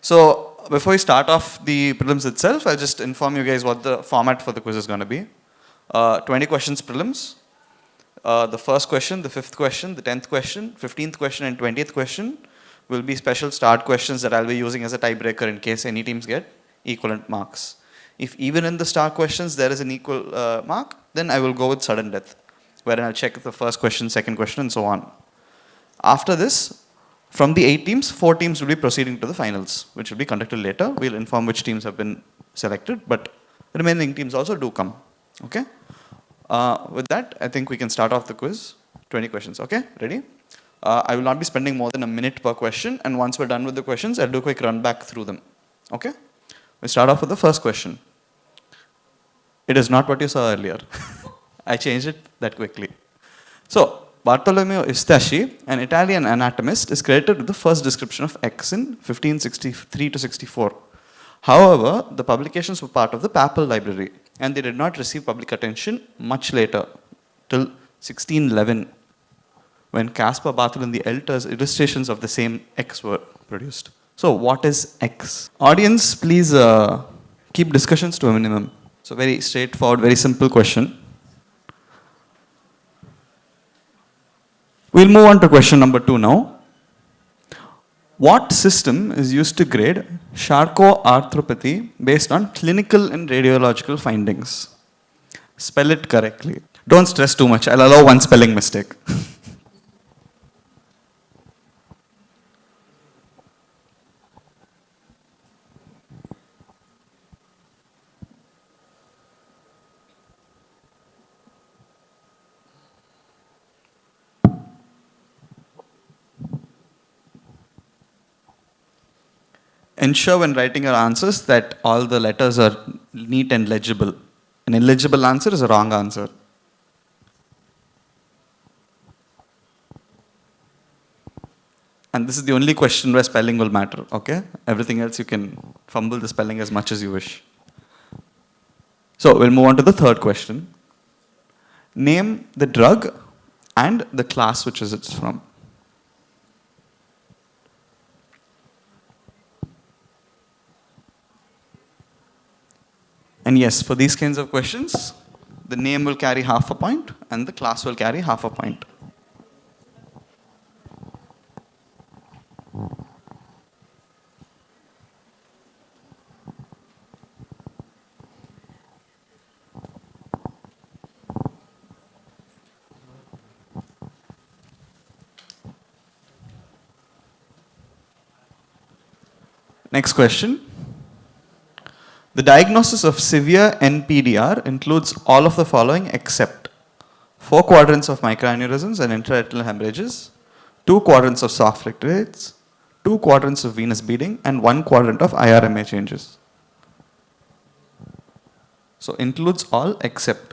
So before we start off the prelims itself, I'll just inform you guys what the format for the quiz is going to be. 20 questions prelims. The first question, the fifth question, the 10th question, 15th question, and 20th question will be special start questions that I'll be using as a tiebreaker in case any teams get equivalent marks. If even in the start questions there is an equal mark, then I will go with sudden death, wherein I'll check the first question, second question, and so on. After this, from the 8 teams, 4 teams will be proceeding to the finals, which will be conducted later. We'll inform which teams have been selected, but the remaining teams also do come. Okay? With that, I think we can start off the quiz. 20 questions. Okay? Ready? I will not be spending more than a minute per question, and once we're done with the questions, I'll do a quick run back through them. Okay? We start off with the first question. It is not what you saw earlier. I changed it that quickly. So, Bartolomeo Istasci, an Italian anatomist, is credited with the first description of X in 1563 to 64. However, the publications were part of the Papal Library, and they did not receive public attention much later, till 1611, when Caspar Barthel and the Elters illustrations of the same X were produced. So, what is X? Audience, please keep discussions to a minimum. So, very straightforward, very simple question. We'll move on to question number 2 now. What system is used to grade Charcot-arthropathy based on clinical and radiological findings? Spell it correctly. Don't stress too much. I'll allow one spelling mistake. Ensure when writing your answers that all the letters are neat and legible. An illegible answer is a wrong answer. And this is the only question where spelling will matter, okay? Everything else you can fumble the spelling as much as you wish. So we'll move on to the third question. Name the drug and the class which is it's from. And yes, for these kinds of questions, the name will carry half a point and the class will carry half a point. Next question. The diagnosis of severe NPDR includes all of the following except 4 quadrants of microaneurysms and intraretinal hemorrhages, 2 quadrants of soft fluctuates, 2 quadrants of venous bleeding, and 1 quadrant of IRMA changes. So includes all except.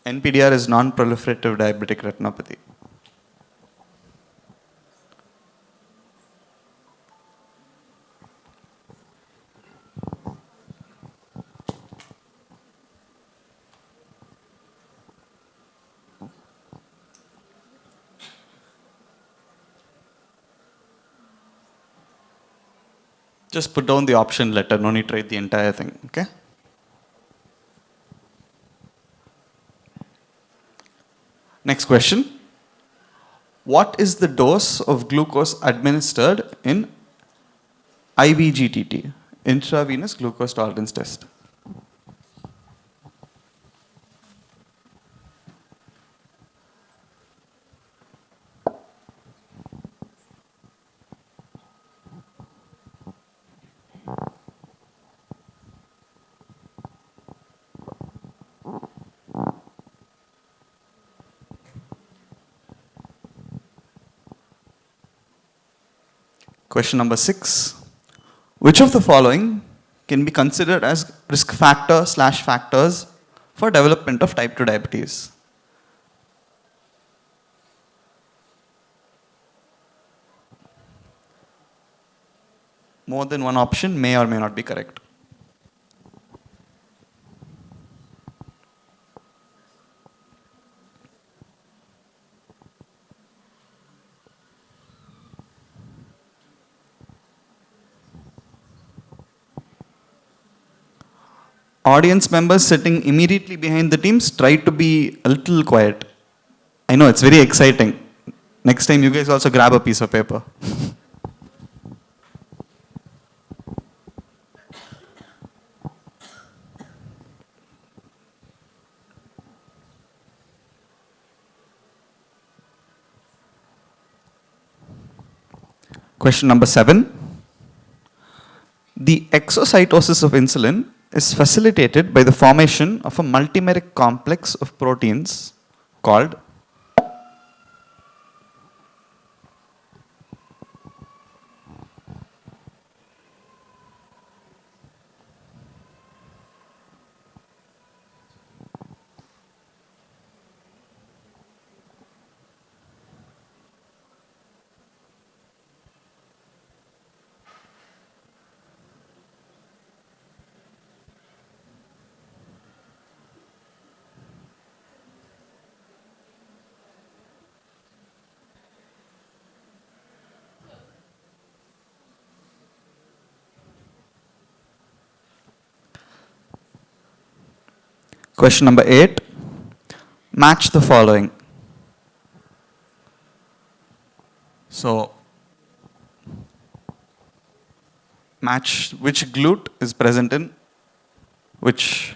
NPDR is non-proliferative diabetic retinopathy. Just put down the option letter, no need to write the entire thing, okay? Next question. What is the dose of glucose administered in IVGTT, intravenous glucose tolerance test? Question number 6. Which of the following can be considered as risk factor / factors for development of type 2 diabetes? More than one option may or may not be correct. Audience members sitting immediately behind the teams, try to be a little quiet. I know it's very exciting. Next time, you guys also grab a piece of paper. Question number 7. The exocytosis of insulin is facilitated by the formation of a multimeric complex of proteins called. Question number 8. Match the following. So, match which glute is present in which.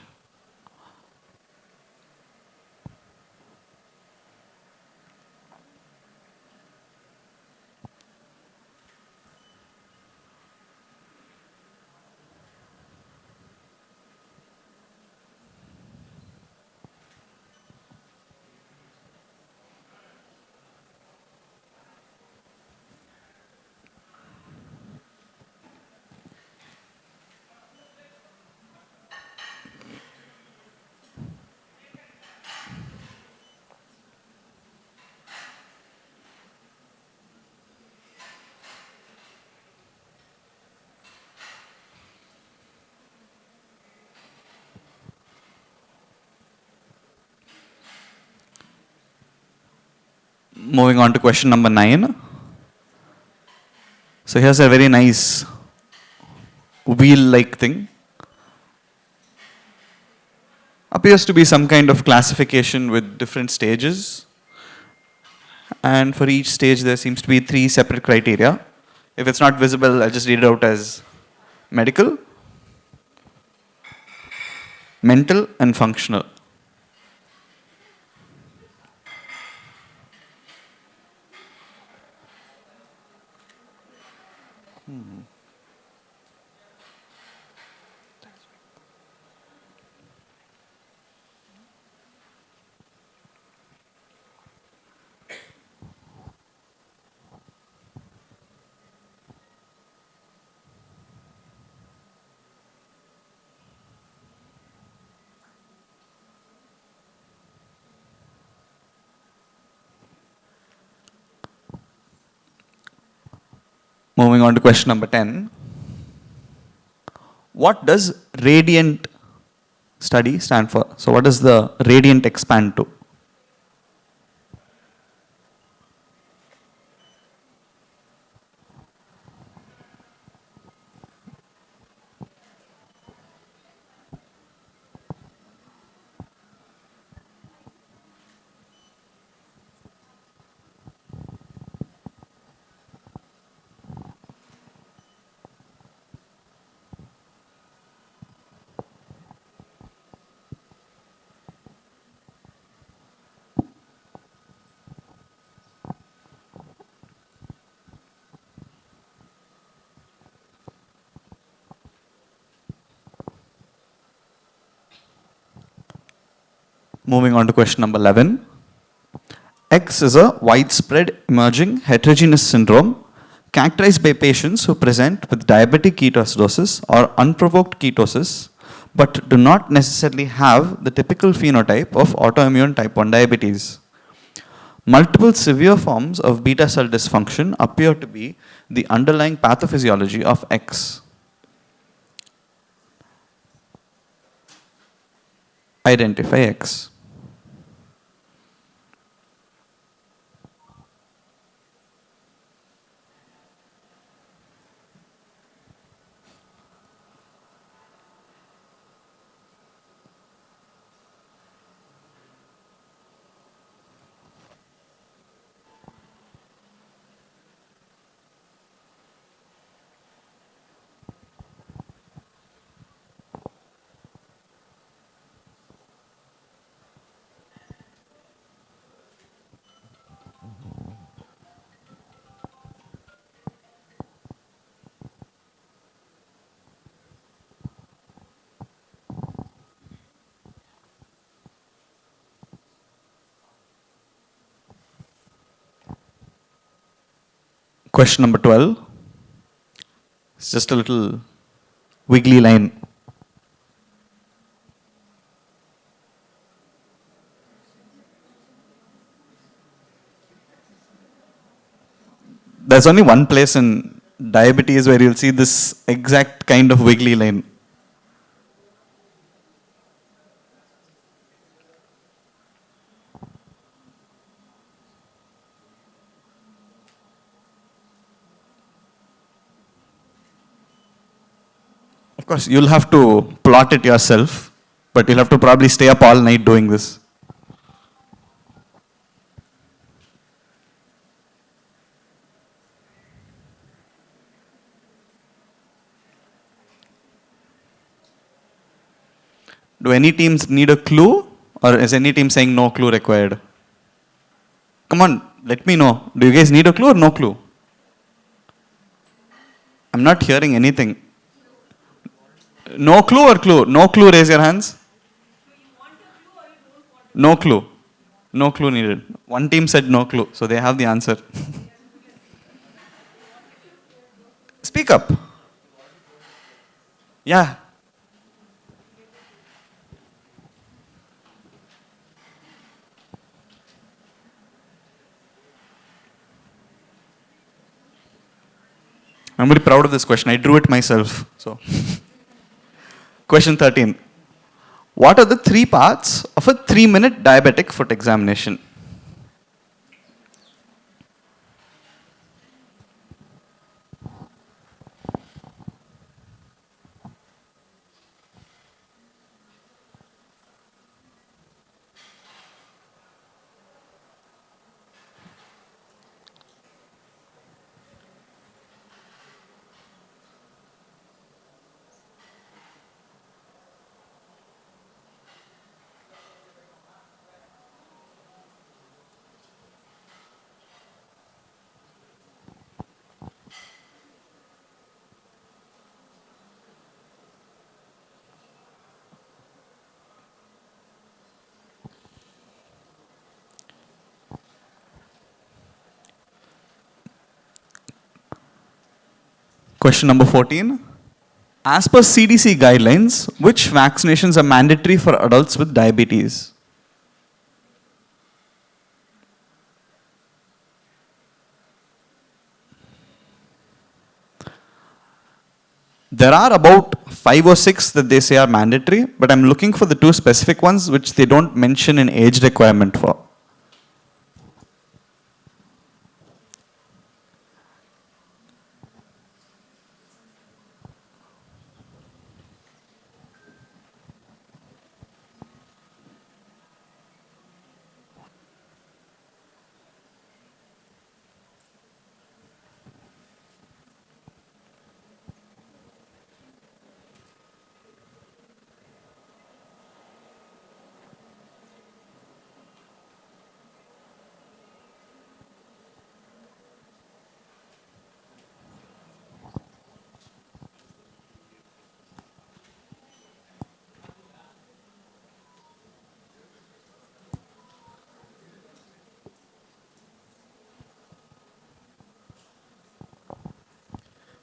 Moving on to question number 9. So here's a very nice wheel-like thing. Appears to be some kind of classification with different stages. And for each stage, there seems to be 3 separate criteria. If it's not visible, I'll just read it out as medical, mental, and functional. Moving on to question number 10. What does radiant study stand for? So what does the radiant expand to? Moving on to question number 11. X is a widespread emerging heterogeneous syndrome characterized by patients who present with diabetic ketoacidosis or unprovoked ketosis but do not necessarily have the typical phenotype of autoimmune type 1 diabetes. Multiple severe forms of beta cell dysfunction appear to be the underlying pathophysiology of X. Identify X. Question number 12. It's just a little wiggly line. There's only one place in diabetes where you'll see this exact kind of wiggly line. Of course, you'll have to plot it yourself, but you'll have to probably stay up all night doing this. Do any teams need a clue, or is any team saying no clue required? Come on, let me know. Do you guys need a clue or no clue? I'm not hearing anything. No clue or clue? No clue, raise your hands. No clue. No clue needed. One team said no clue, so they have the answer. Speak up. Yeah. I'm very proud of this question. I drew it myself. So, question 13. What are the three parts of a 3-minute diabetic foot examination? Question number 14. As per CDC guidelines, which vaccinations are mandatory for adults with diabetes? There are about 5 or 6 that they say are mandatory, but I'm looking for the 2 specific ones which they don't mention an age requirement for.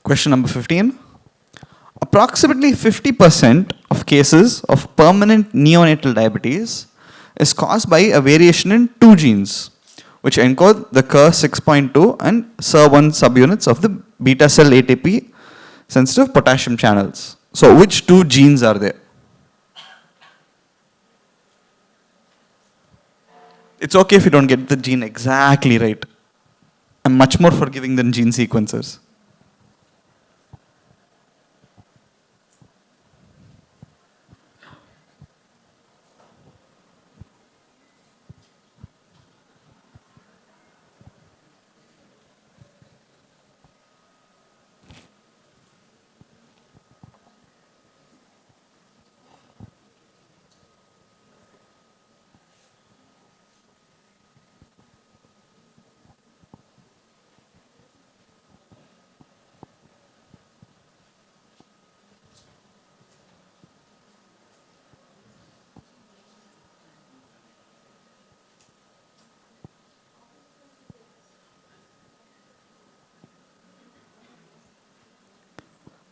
Question number 15. Approximately 50% of cases of permanent neonatal diabetes is caused by a variation in 2 genes, which encode the KER6.2 and SER1 subunits of the beta cell ATP sensitive potassium channels. So, which 2 genes are there? It's okay if you don't get the gene exactly right. I'm much more forgiving than gene sequencers.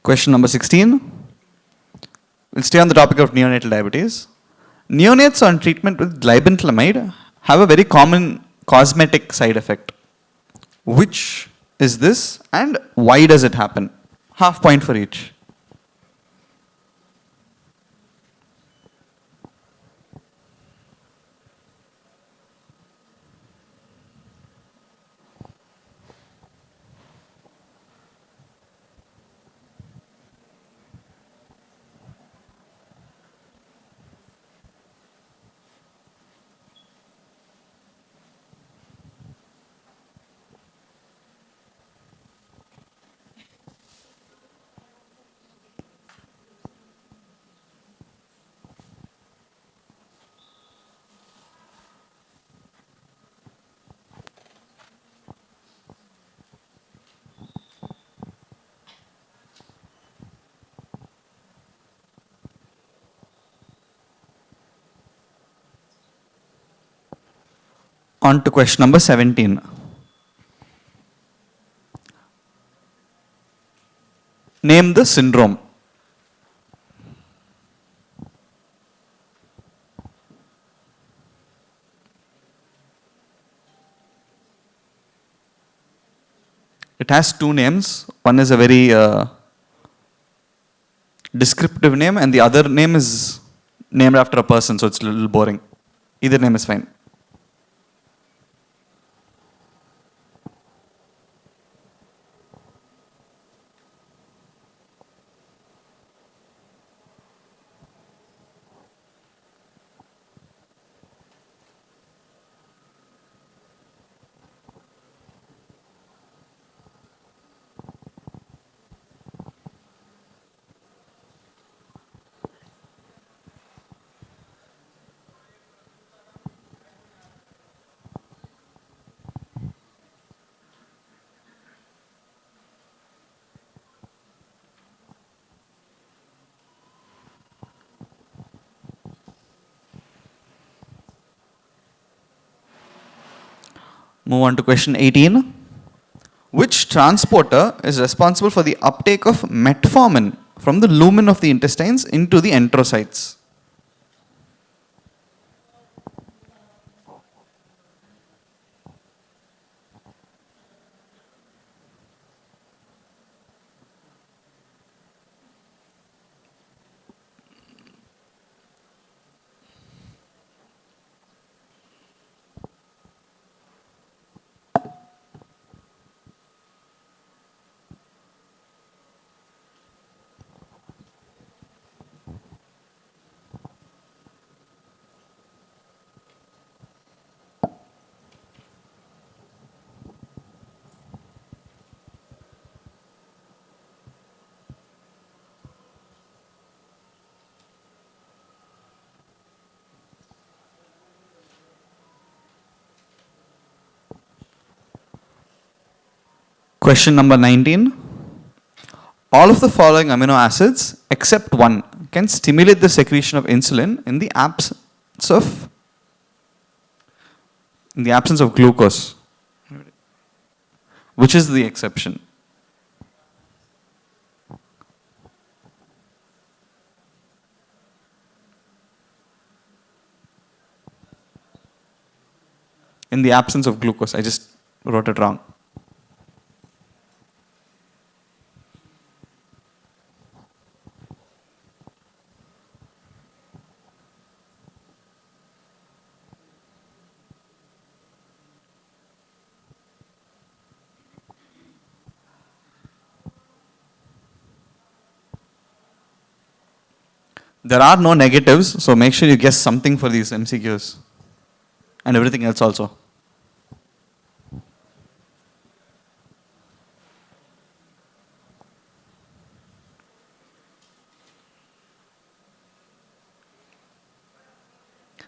Question number 16. We'll stay on the topic of neonatal diabetes. Neonates on treatment with glibenclamide have a very common cosmetic side effect. Which is this and why does it happen? Half point for each. On to question number 17. Name the syndrome. It has two names. One is a very descriptive name, and the other name is named after a person, so it's a little boring. Either name is fine. Move on to question 18. Which transporter is responsible for the uptake of metformin from the lumen of the intestines into the enterocytes? Question number 19. All of the following amino acids, except one, can stimulate the secretion of insulin of in the absence of glucose. Which is the exception? In the absence of glucose. I just wrote it wrong. There are no negatives, so make sure you guess something for these MCQs and everything else also.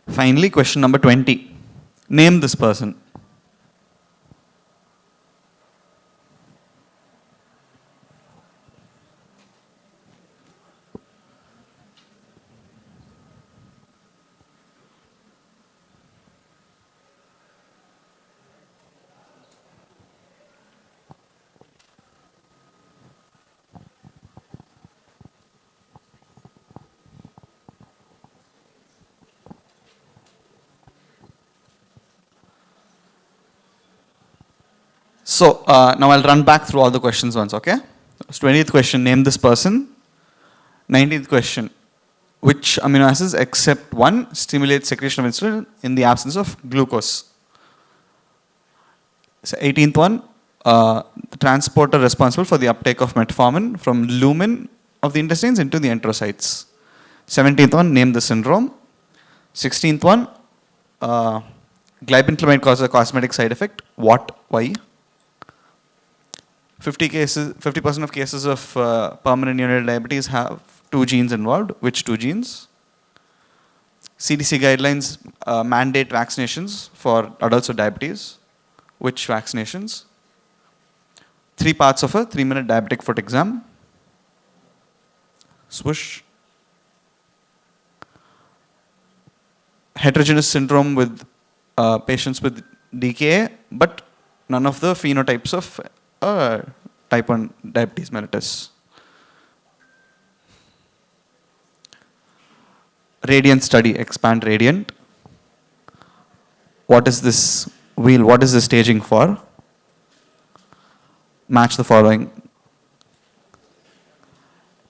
Finally, question number 20. Name this person. So now I'll run back through all the questions once, okay? So 20th question, name this person. 19th question, which amino acids except one stimulate secretion of insulin in the absence of glucose? So 18th one, the transporter responsible for the uptake of metformin from lumen of the intestines into the enterocytes. 17th one, name the syndrome. 16th one, glibenclamide causes a cosmetic side effect. What? Why? 50% of cases of permanent neonatal diabetes have two genes involved. Which two genes? CDC guidelines mandate vaccinations for adults with diabetes. Which vaccinations? 3 parts of a 3-minute diabetic foot exam. Swoosh. Heterogeneous syndrome with patients with DKA, but none of the phenotypes of type 1 diabetes mellitus. Radiant study, expand radiant. What is this wheel? What is the staging for? Match the following.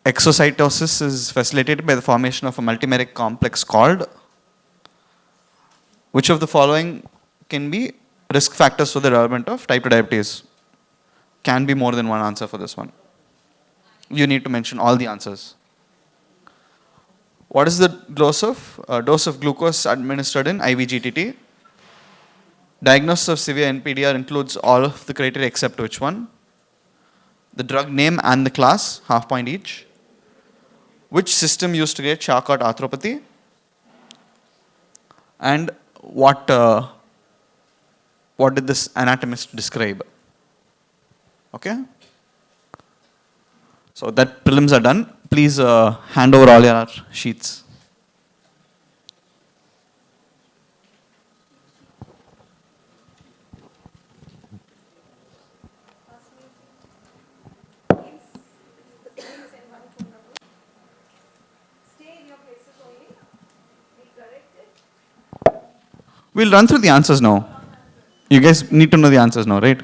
Exocytosis is facilitated by the formation of a multimeric complex called. Which of the following can be risk factors for the development of type 2 diabetes? Can be more than one answer for this one. You need to mention all the answers. What is the dose of glucose administered in IVGTT? Diagnosis of severe NPDR includes all of the criteria except which one? The drug name and the class, half point each. Which system used to create Charcot arthropathy? And what did this anatomist describe? Okay? So that prelims are done. Please hand over all your sheets. We'll run through the answers now. You guys need to know the answers now, right?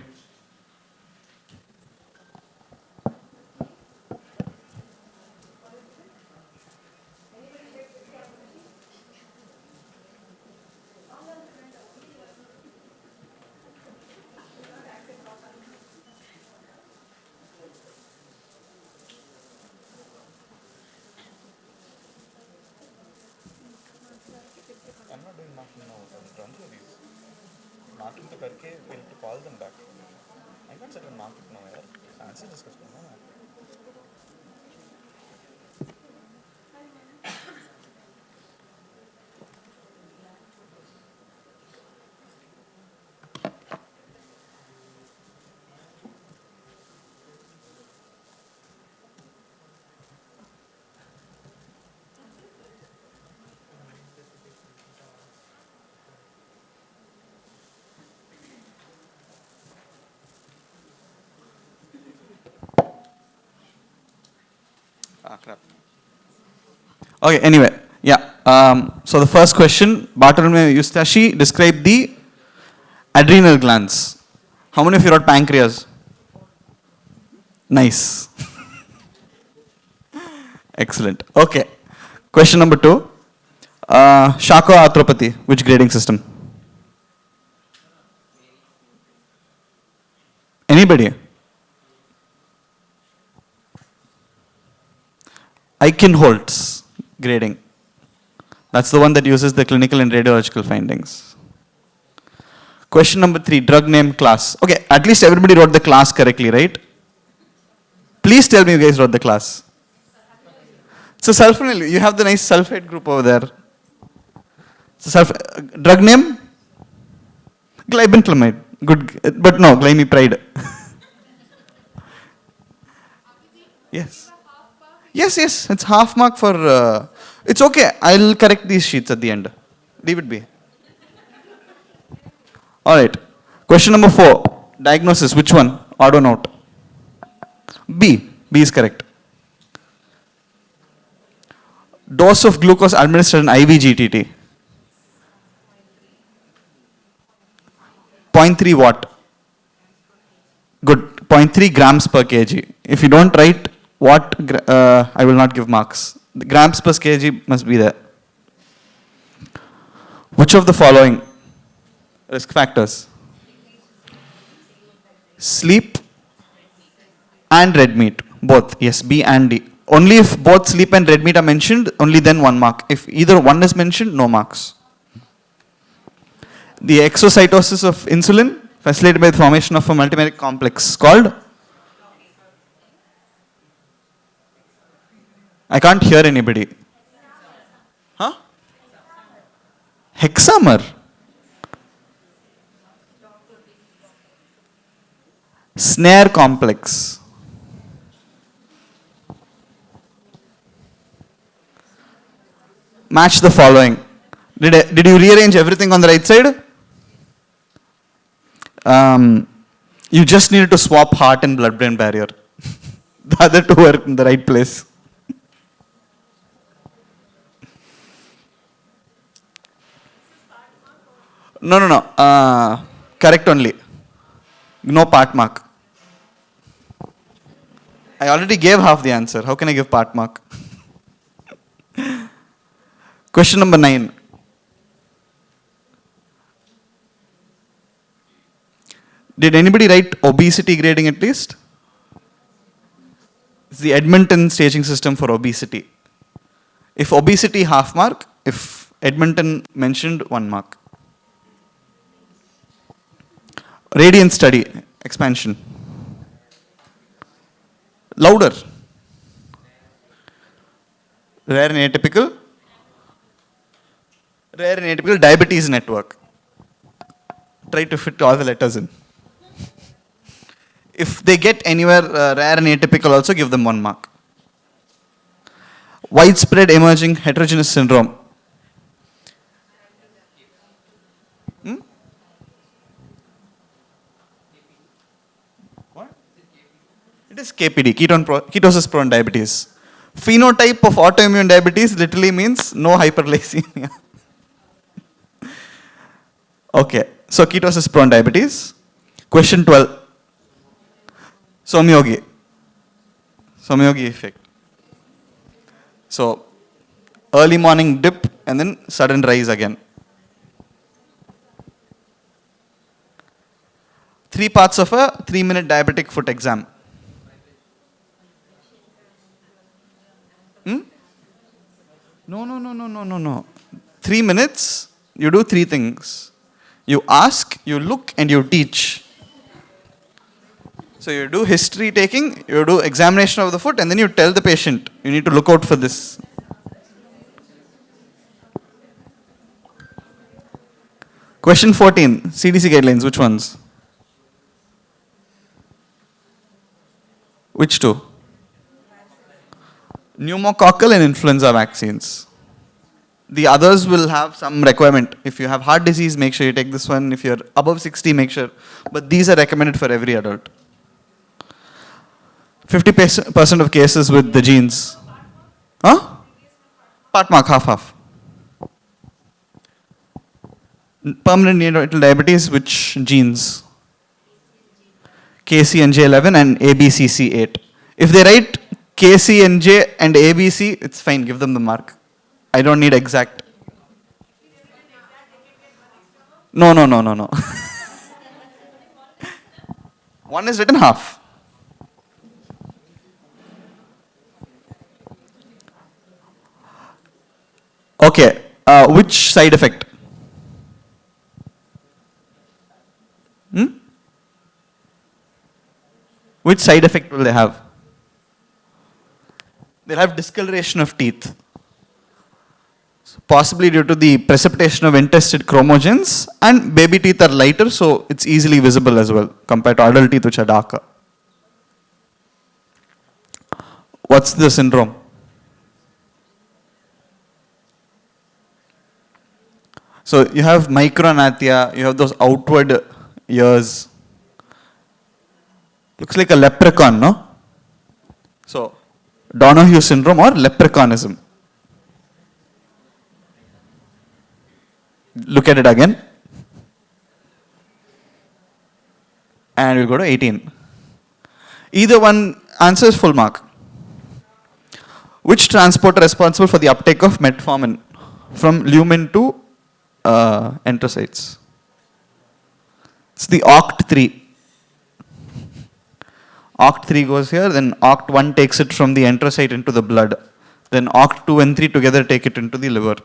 I'm not doing marking now. I'll run through these. Marking to करके we'll to call them back. I can't sit and mark it now यार. Answer discuss करना है. Ah, crap. Okay, anyway, yeah. So the first question, Bartolomeo Eustachi described the adrenal glands. How many of you wrote pancreas? Nice. Excellent. Okay. Question number 2. Charcot arthropathy, which grading system? Anybody? Eichenholz grading. That's the one that uses the clinical and radiological findings. Question number 3, drug name class. Okay, at least everybody wrote the class correctly, right? Please tell me you guys wrote the class. So sulfonyl, you have the nice sulfate group over there. So drug name? Glibenclamide. Good, but no, glimepiride. Yes. Yes, it's half mark for, it's okay, I'll correct these sheets at the end. Leave it be. Alright, question number 4, diagnosis, which one? Odd or not? B is correct. Dose of glucose administered in IV GTT? 0.3 watt. Good. 0.3 grams per kg. If you don't write what, I will not give marks. The grams per kg must be there. Which of the following risk factors? Sleep and red meat. Both. Yes, B and D. Only if both sleep and red meat are mentioned, only then 1 mark. If either one is mentioned, no marks. The exocytosis of insulin facilitated by the formation of a multimeric complex called? I can't hear anybody. Huh? Hexamer. Snare complex. Match the following. Did you rearrange everything on the right side? You just needed to swap heart and blood-brain barrier. The other two are in the right place. No. Correct only. No part mark. I already gave half the answer. How can I give part mark? Question number 9. Did anybody write obesity grading at least? It's the Edmonton staging system for obesity. If obesity, half mark. If Edmonton mentioned, 1 mark. Radiant study, expansion. Louder. Rare and atypical. Rare and atypical diabetes network. Try to fit all the letters in. If they get anywhere rare and atypical also, give them 1 mark. Widespread emerging heterogeneous syndrome. What? It is KPD, ketosis prone diabetes. Phenotype of autoimmune diabetes literally means no hyperglycemia. Okay, so ketosis prone diabetes. Question 12. Somyogi effect. So, early morning dip and then sudden rise again. 3 parts of a 3-minute diabetic foot exam. No. 3 minutes, you do 3 things. You ask, you look, and you teach. So you do history taking, you do examination of the foot, and then you tell the patient, you need to look out for this. Question 14, CDC guidelines, which ones? Which two? Pneumococcal and influenza vaccines. The others will have some requirement. If you have heart disease, make sure you take this one. If you're above 60, make sure. But these are recommended for every adult. 50% of cases with the genes. Huh? Part mark, half. Permanent neonatal diabetes, which genes? KCNJ11 and ABCC8. If they write KCNJ and ABC, it's fine, give them the mark. I don't need exact. No. One is written half. Okay, which side effect? Which side effect will they have? They'll have discoloration of teeth. Possibly due to the precipitation of intested chromogens, and baby teeth are lighter, so it's easily visible as well compared to adult teeth which are darker. What's the syndrome? So you have micrognathia, you have those outward ears. Looks like a leprechaun, no? So, Donahue syndrome or leprechaunism. Look at it again. And we'll go to 18. Either one answer is full mark. Which transporter responsible for the uptake of metformin from lumen to enterocytes? It's the OCT3. OCT3 goes here, then OCT1 takes it from the enterocyte into the blood. Then OCT2 and 3 together take it into the liver.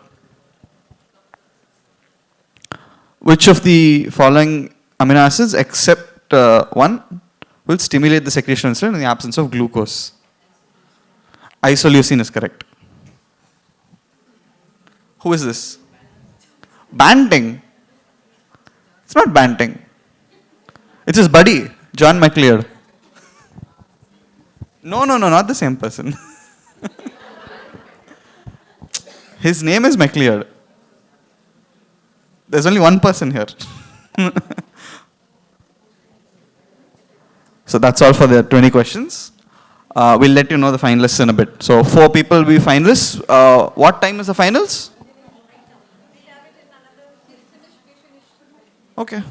Which of the following amino acids, except one, will stimulate the secretion of insulin in the absence of glucose? Isoleucine is correct. Who is this? Banting. It's not Banting. It's his buddy, John McLeod. No, not the same person. His name is McLeod. There's only one person here. So that's all for the 20 questions. We'll let you know the finalists in a bit. So 4 people will be finalists. What time is the finals? Okay.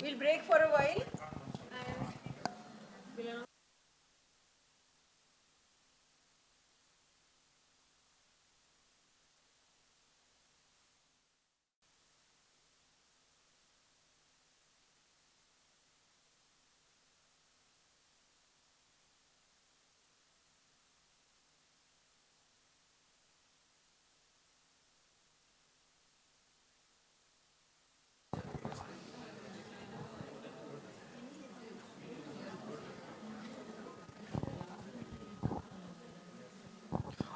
We'll break for a while.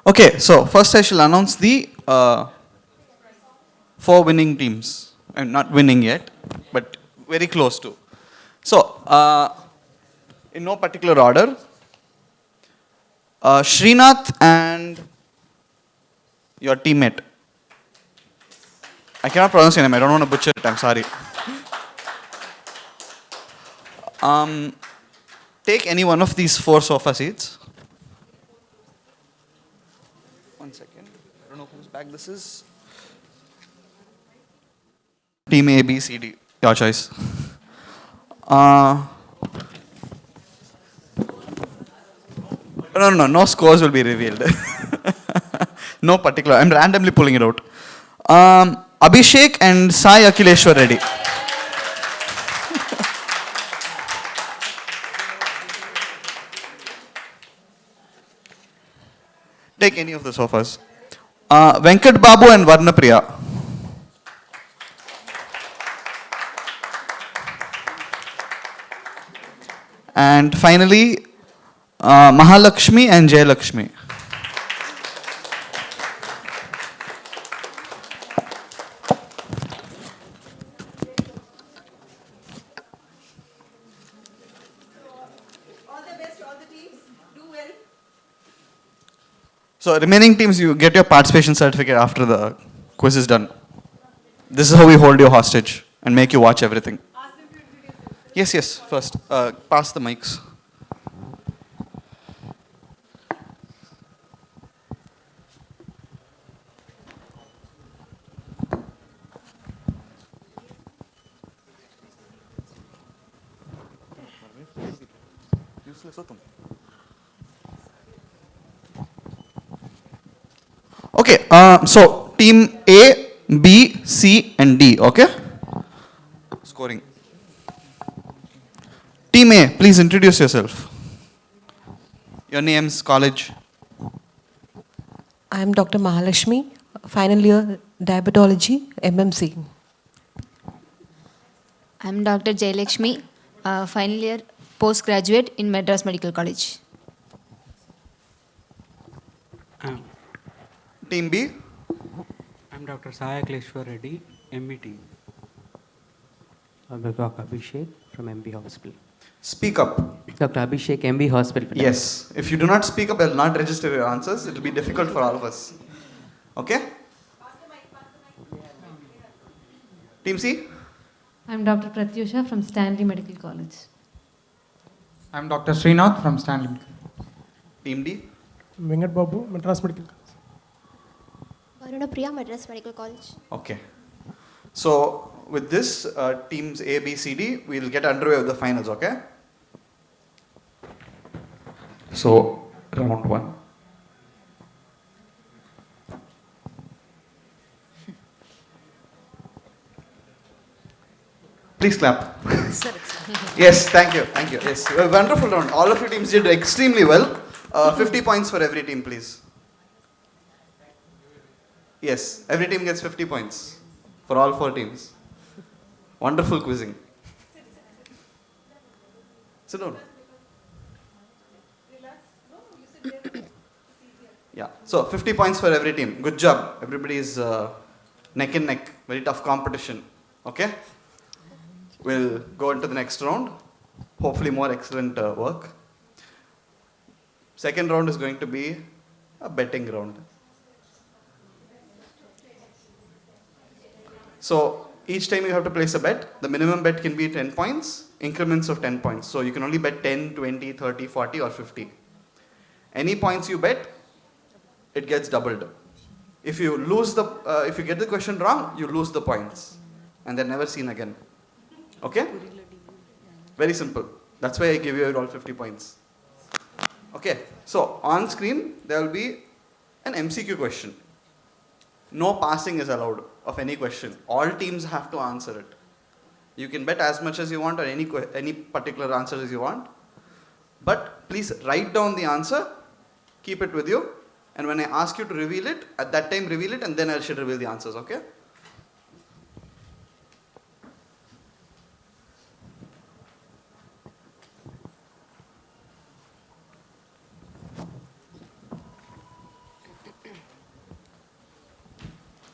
Okay, so first I shall announce the 4 winning teams. I'm not winning yet, but very close to. So, in no particular order, Srinath and your teammate. I cannot pronounce your name, I don't want to butcher it, I'm sorry. Take any one of these 4 sofa seats. One second. I don't know whose bag this is. Team A, B, C, D. Your choice. No scores will be revealed. No particular. I'm randomly pulling it out. Abhishek and Sai Akileshwar Reddy. Take any of the sofas. Venkat Babu and Varnapriya. And finally, Mahalakshmi and Jayalakshmi. All the best, all the teams. Do well. So remaining teams, you get your participation certificate after the quiz is done. This is how we hold you hostage and make you watch everything. Yes, first. Pass the mics. Okay, so team A, B, C, and D, okay? Scoring. Team A, please introduce yourself. Your names, college. I am Dr. Mahalakshmi, final year diabetology, MMC. I'm Dr. Jayalakshmi, final year postgraduate in Madras Medical College. Team B. I'm Dr. Sai Akileshwar Reddy, MB team. I'm Dr. Abhishek from MB Hospital. Speak up. Dr. Abhishek, MB Hospital. Yes. If you do not speak up, I will not register your answers. It will be difficult for all of us. Okay? Team C? I'm Dr. Pratyusha from Stanley Medical College. I'm Dr. Srinath from Stanley. Team D? Vengat Babu, Madras Medical College. Varuna Priya, Madras Medical College. Okay. So with this, teams A, B, C, D, we'll get underway with the finals, okay? So, round 1. Please clap. Yes, thank you, thank you. Yes, a wonderful round. All of your teams did extremely well. 50 points for every team, please. Yes, every team gets 50 points for all 4 teams. Wonderful quizzing. Sit down. Relax. No, you sit there. It's easier. Yeah, so 50 points for every team. Good job. Everybody is neck and neck. Very tough competition. Okay? We'll go into the next round. Hopefully more excellent work. Second round is going to be a betting round. So each time you have to place a bet. The minimum bet can be 10 points, increments of 10 points. So you can only bet 10, 20, 30, 40 or 50. Any points you bet, it gets doubled. If you if you get the question wrong, you lose the points. And they're never seen again. Okay? Very simple. That's why I give you all 50 points. Okay, so on screen there will be an MCQ question. No passing is allowed of any question. All teams have to answer it. You can bet as much as you want or any particular answer as you want. But please write down the answer, keep it with you, and when I ask you to reveal it, at that time reveal it and then I should reveal the answers, okay?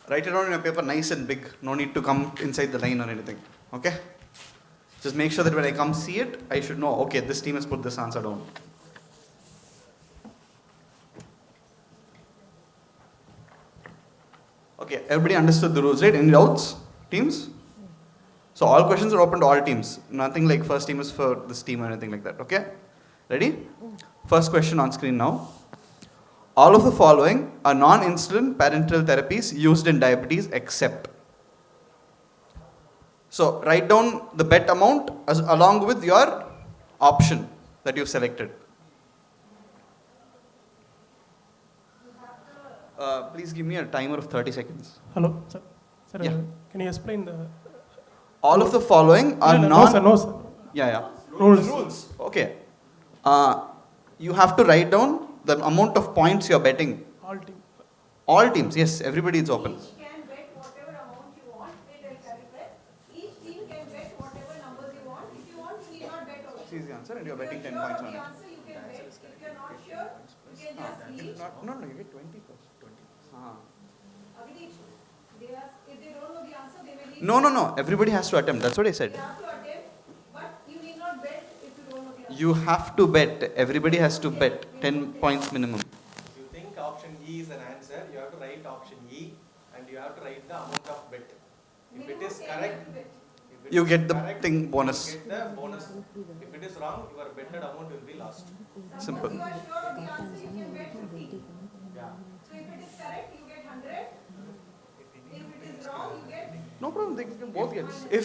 Write it down in your paper nice and big. No need to come inside the line or anything. Okay? Just make sure that when I come see it, I should know, okay, this team has put this answer down. Okay, everybody understood the rules, right? Any doubts? Teams? So all questions are open to all teams. Nothing like first team is for this team or anything like that. Okay? Ready? First question on screen now. All of the following are non-insulin parenteral therapies used in diabetes except. So write down the bet amount along with your option that you've selected. Please give me a timer of 30 seconds. Hello, sir. Sir, Yeah. can you explain the... All of the following are No, sir, no, sir. Yeah. Rules. Okay. You have to write down the amount of points you're betting. All team. All teams, yes, everybody is open. Each can bet whatever amount you want. Wait, I'll clarify. Each team can bet whatever numbers you want. If you want, you need not bet also. See the answer and you're If betting 10 sure points of on the it. answer, you can bet. If you're not sure, you can just leave. No, you get 20 first. 20. Abhijit, if they don't know the answer, they may leave. No. Everybody has to attempt. That's what I said. They have to attempt, but you need not bet if you don't know the answer. You have to bet. Everybody has to bet 10 points minimum. If you think option E is an answer, you have to write option E and you have to write the amount of bet. If it is correct, You get the thing bonus. you get the bonus. If it is wrong, your betted amount will be lost. Simple. If you are sure of the answer, you can bet 50. Yeah. So if it is correct, you get 100. If it is wrong, you get... No problem. They can both get. If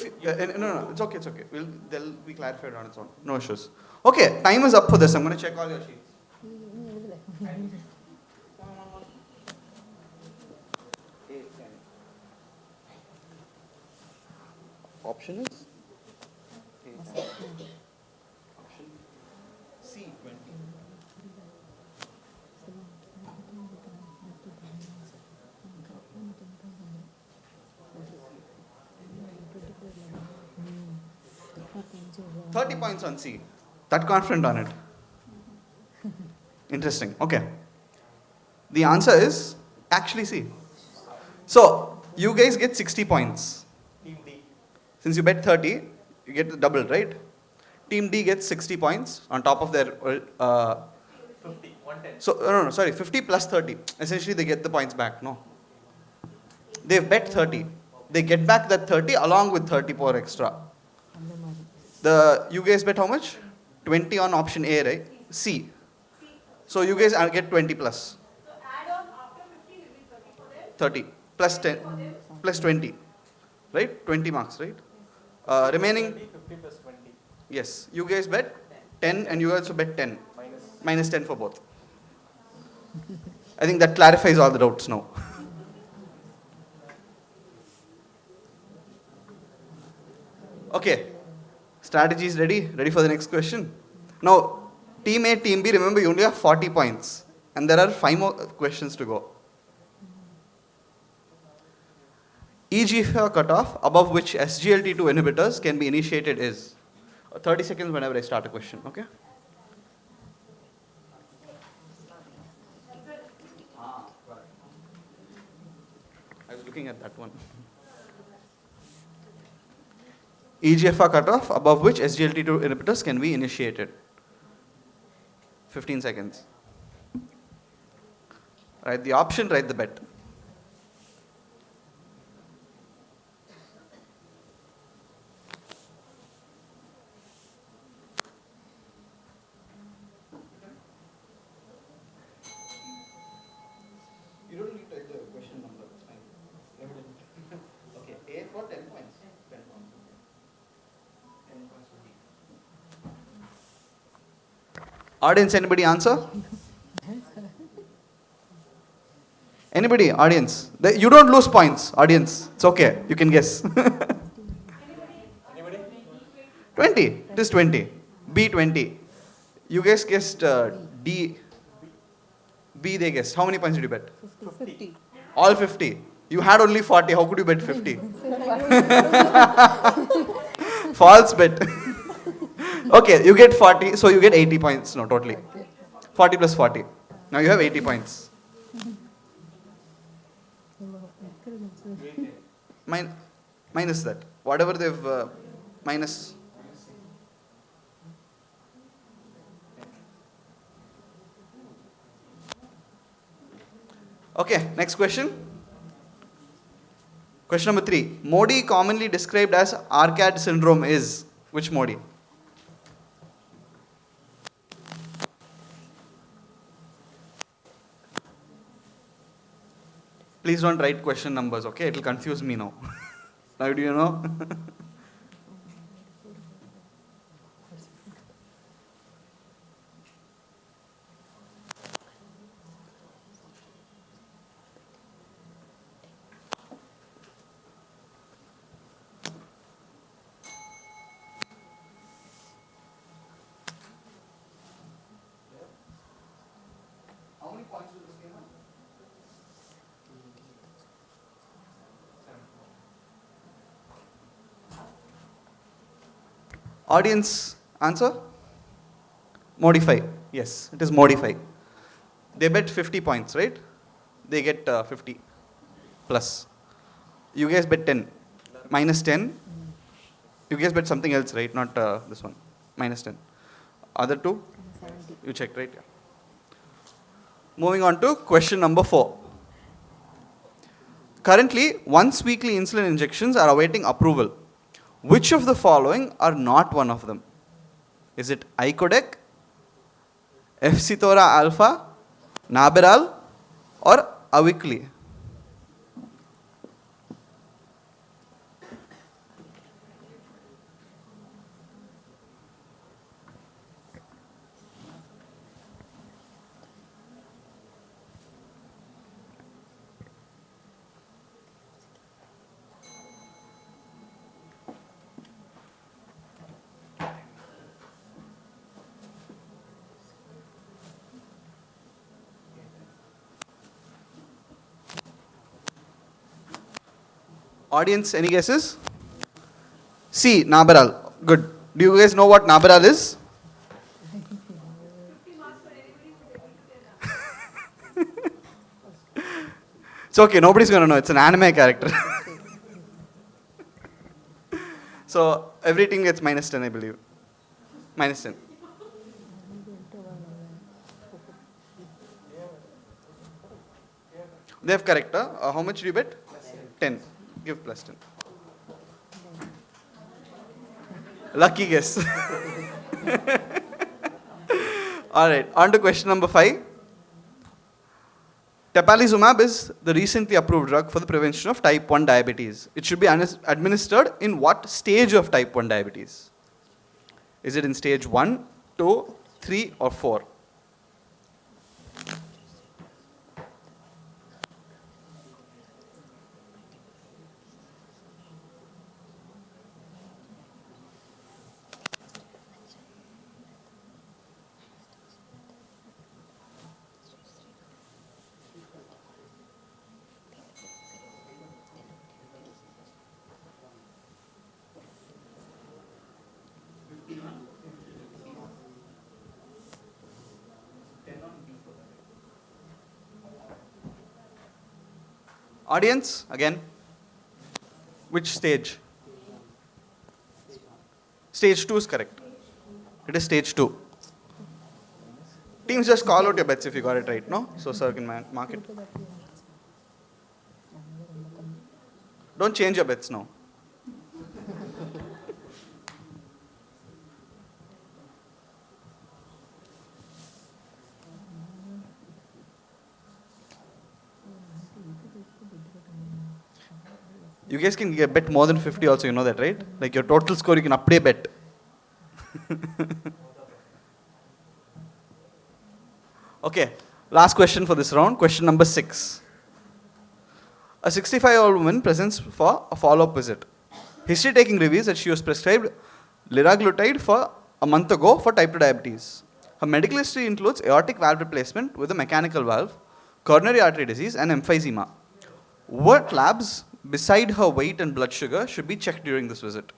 no, it's okay. They'll be clarified on its own. No issues. Okay, time is up for this. I'm going to check all your sheets. Option is option C 20. $30 points on C. That confident on it. Interesting. Okay. The answer is actually C. So you guys get 60 points. Team D. Since you bet 30, you get the double, right? Team D gets 60 points on top of their 50, 110. so no, sorry, 50 plus 30. Essentially they get the points back, no. They've bet 30. Okay. they get back that 30 along with 30 more extra. You guys bet how much? 20 on option A, right? C. So you guys get 20 plus. So add on after 50 will be 30 for them. 30 plus 10 plus 20. Right? 20 marks, right? Remaining, 50 plus 20. yes. You guys bet 10 and you also bet 10. Minus 10 for both. I think that clarifies all the doubts now. Okay. Strategy is ready? Ready for the next question? Now, team A, team B, remember you only have 40 points. And there are 5 more questions to go. EGFR cutoff above which SGLT2 inhibitors can be initiated is 30 seconds whenever I start a question, okay? I was looking at that one. EGFR cutoff above which SGLT2 inhibitors can be initiated. 15 seconds. Write the option, write the bet. You don't need to write the question number, it's fine. Okay, A for 10 points. 10 points. 10 points for D. Audience, anybody answer? Anybody, audience? You don't lose points, audience. It's okay, you can guess. 20, it is 20. B 20. You guys guessed D. B they guessed. How many points did you bet? 50. All 50. You had only 40. How could you bet 50? False bet. Okay, you get 40. So you get 80 points. No, totally. 40 plus 40. Now you have 80 points. Minus that. Whatever they've minus. Okay, next question. Question number 3. Modi commonly described as ARCAD syndrome is which Modi? Please don't write question numbers, okay? It will confuse me now. Now do you know? How many points will this game have? Audience answer? Modify. Yes, it is modify. They bet 50 points, right? They get 50 plus. You guys bet 10. Minus 10. You guys bet something else, right? Not this one. Minus 10. Other two? You checked, right? Yeah. Moving on to question number 4. Currently, once weekly insulin injections are awaiting approval. Which of the following are not one of them? Is it Icodec, Efsitora alpha, Naberal, or Avicli? Audience, any guesses? C, Naberal. Good. Do you guys know what Naberal is? It's okay, nobody's going to know. It's an anime character. So, everything gets minus 10, I believe. Minus 10. They have correct. How much do you bet? 10. Give +10. Lucky guess. All right, on to question number 5. Tepalizumab is the recently approved drug for the prevention of type 1 diabetes. It should be administered in what stage of type 1 diabetes? Is it in stage 1, 2, 3 or 4? Audience, again, which stage? Stage 2 is correct. It is stage 2. Teams, just call out your bets if you got it right, no? So sir can mark it. Don't change your bets now. You guys can bet more than 50 also, you know that, right? Like your total score, you can update bet. Okay, last question for this round, question number 6. A 65-year-old woman presents for a follow-up visit. History taking reveals that she was prescribed liraglutide for a month ago for type 2 diabetes. Her medical history includes aortic valve replacement with a mechanical valve, coronary artery disease and emphysema. What labs beside her weight and blood sugar should be checked during this visit?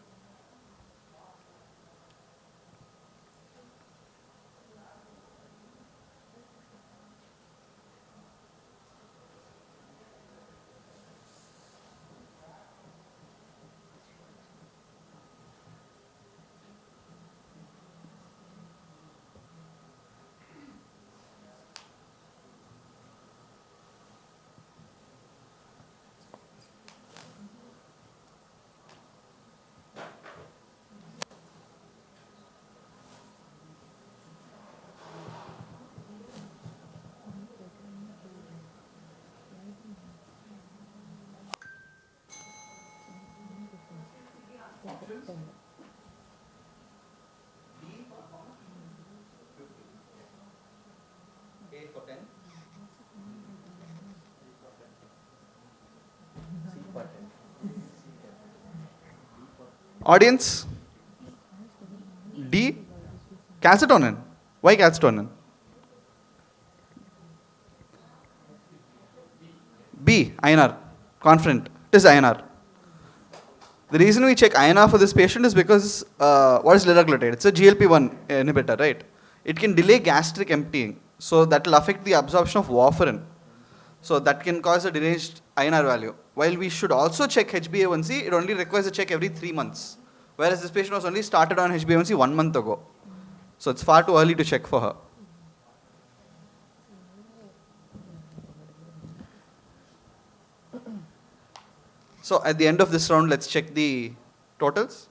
Audience? D. Calcitonin. Why calcitonin? B. INR. Confident. It is INR. The reason we check INR for this patient is because what is liraglutide? It's a GLP-1 inhibitor, right? It can delay gastric emptying. So that will affect the absorption of warfarin. So that can cause a deranged INR value. While we should also check HbA1c, it only requires a check every 3 months. Whereas this patient was only started on HbA1c 1 month ago. So it's far too early to check for her. So at the end of this round, let's check the totals.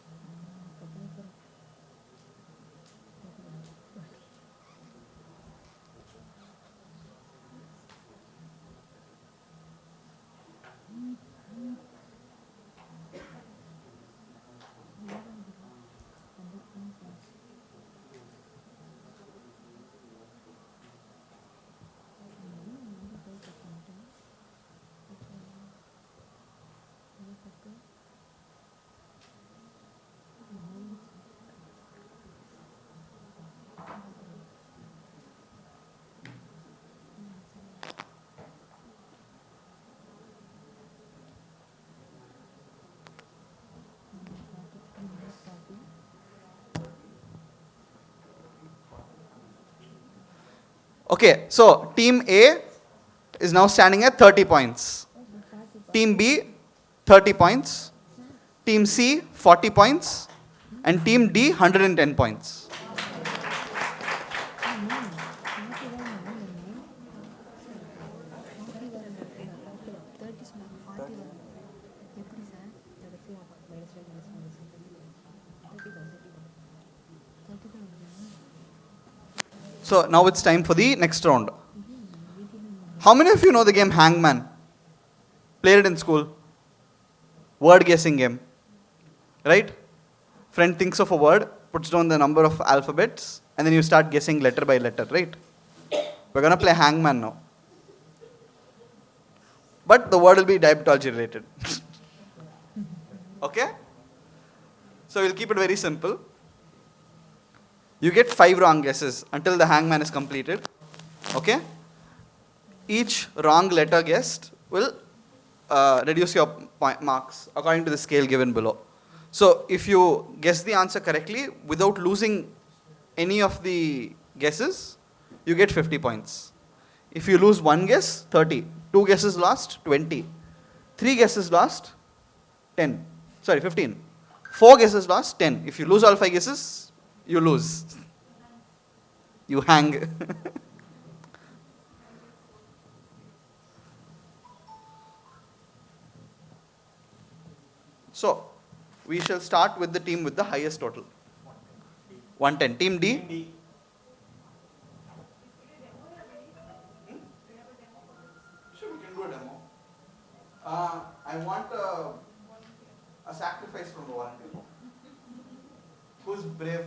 Okay, so team A is now standing at 30 points. Team B, 30 points. Team C, 40 points. And team D, 110 points. So now it's time for the next round. How many of you know the game Hangman? Played it in school. Word guessing game. Right? Friend thinks of a word, puts down the number of alphabets, and then you start guessing letter by letter, right? We're gonna play Hangman now. But the word will be diabetology related. Okay? So we'll keep it very simple. You get 5 wrong guesses until the hangman is completed. Okay? Each wrong letter guessed will reduce your marks according to the scale given below. So if you guess the answer correctly without losing any of the guesses, you get 50 points. If you lose one guess, 30. 2 guesses lost, 20. 3 guesses lost, 10. Sorry, 15. 4 guesses lost, 10. If you lose all 5 guesses, you lose. You hang. So, we shall start with the team with the highest total. 110. Team D. Sure, we can do a demo. I want a sacrifice from the volunteer. Who's brave?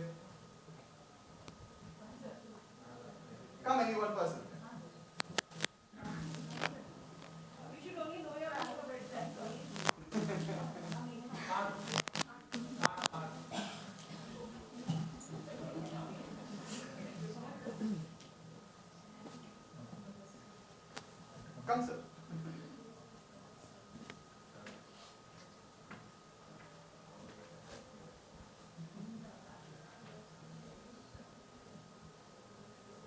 Come, any one person. You should only know your alphabet, that's all. Come, sir.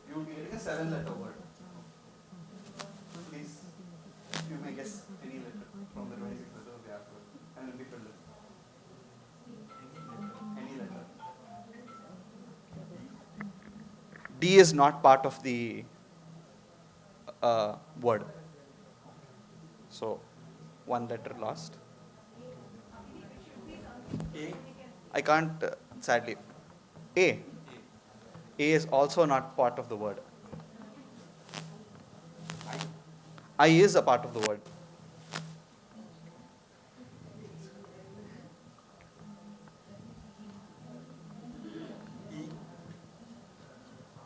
You will be getting a 7-letter word. Please, you may guess any letter from the 26 letters of the alphabet and it will be filled in. Any letter. D is not part of the word. So, 1 letter lost. A? I can't, sadly. A. A is also not part of the word. I is a part of the word.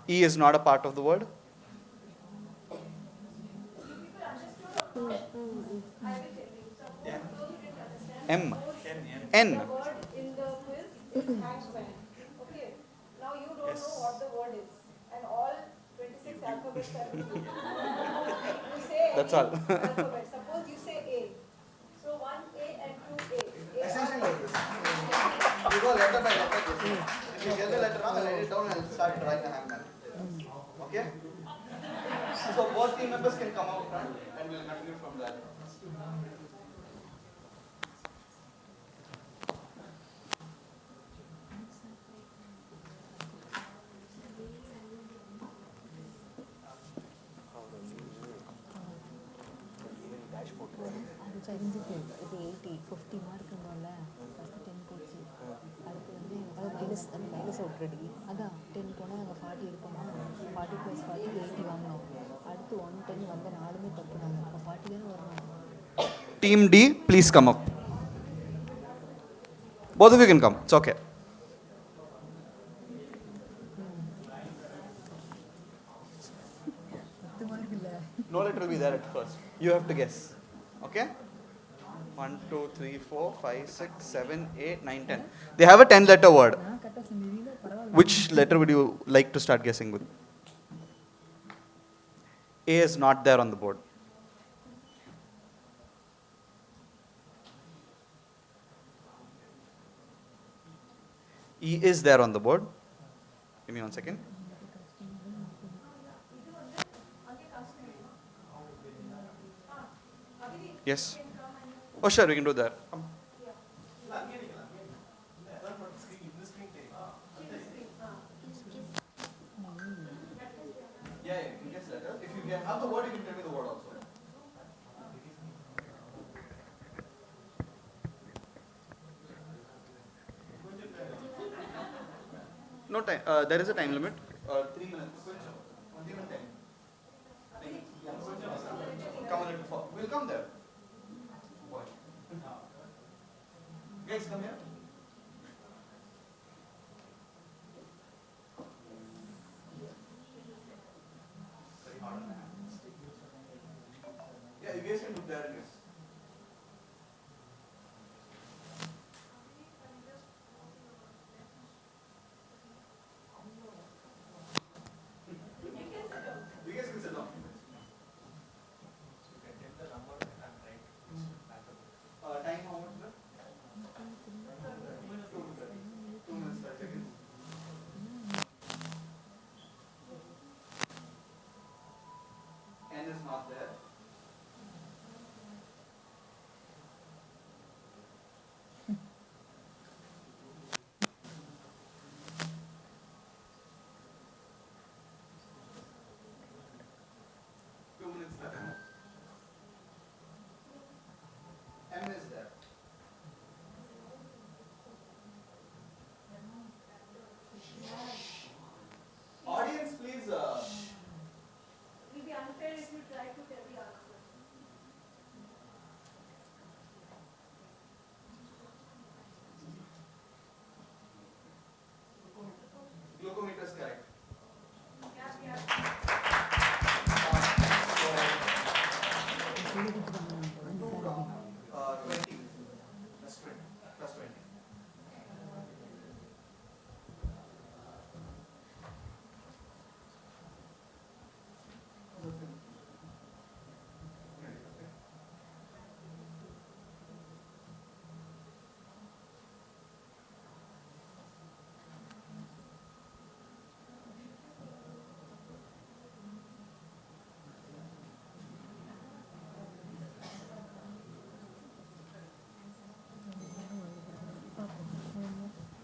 E is not a part of the word. M. N. The word in the quiz is hangman. Okay. Now you don't know what the word is. And all 26 alphabets are written. You say That's any all. alphabet. Suppose you say A. So 1A and 2A. Essentially like this. You go letter by letter. If you get the letter wrong, I'll write it down and I'll start drawing the hangman. Okay? So both team members can come out front and we'll continue from there. அது தெரிஞ்சுக்கு இது 80 50 mark இருந்தோம்ல first 10 போச்சு அடுத்து வந்து அது minus விட்றடி அதான் 10 போனால் நாங்கள் 40 எடுப்போமா 40 + 40 80 வாங்கினோம் அடுத்து 110 வந்த 4மே தப்பு நாங்கள் அப்போ 40 தானே வரணும். Team D, please come up. Both of you can come. It's okay. No letter will be there at first. You have to guess. Okay? 1, 2, 3, 4, 5, 6, 7, 8, 9, 10. They have a 10-letter word. Which letter would you like to start guessing with? A is not there on the board. E is there on the board. Give me 1 second. Yes. Oh, sure, we can do that. Come. Yeah, you can guess letter. If you have the word, you can tell me the word also. no time. There is a time limit. 3 minutes. 1 minute time. Come a little far. We'll come there. Boy. Guys, come here. Yeah, you guys can look there, I guess. You guys can sit down. You can take the number and write back up. Time how much left? 2 minutes, 5 seconds. N is not there. M is there. Audience, please. It will be unfair if you try to tell the answer. Glucometer is correct. So, 20 plus 20 plus 20.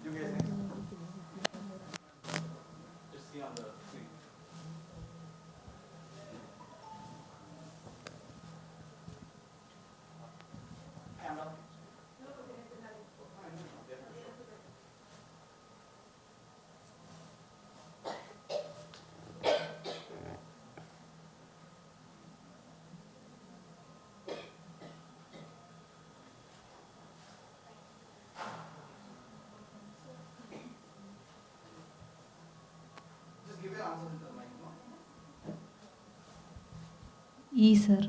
You guys next. Just see on the screen. Camera. Just give your answer to the mic, no? E, sir.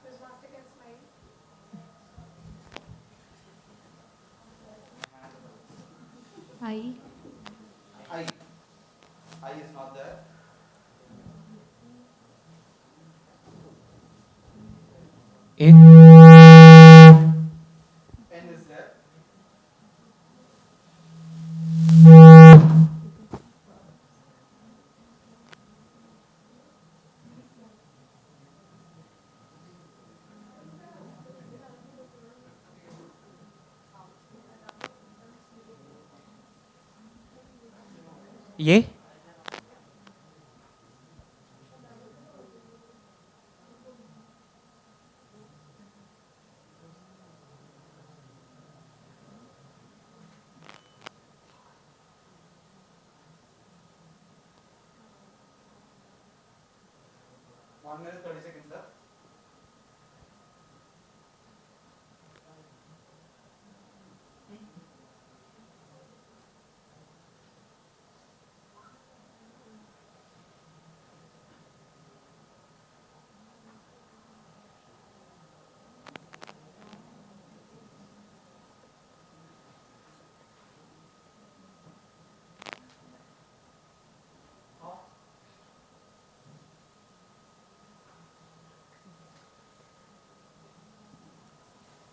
Quiz master can smile. I. I. I is not there. N is there. A. 1 minute 30 seconds left.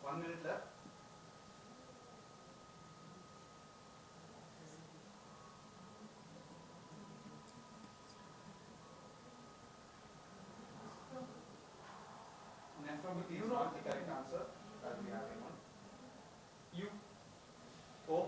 One minute left. Nephropathy is not the correct answer that we have in one. U. O.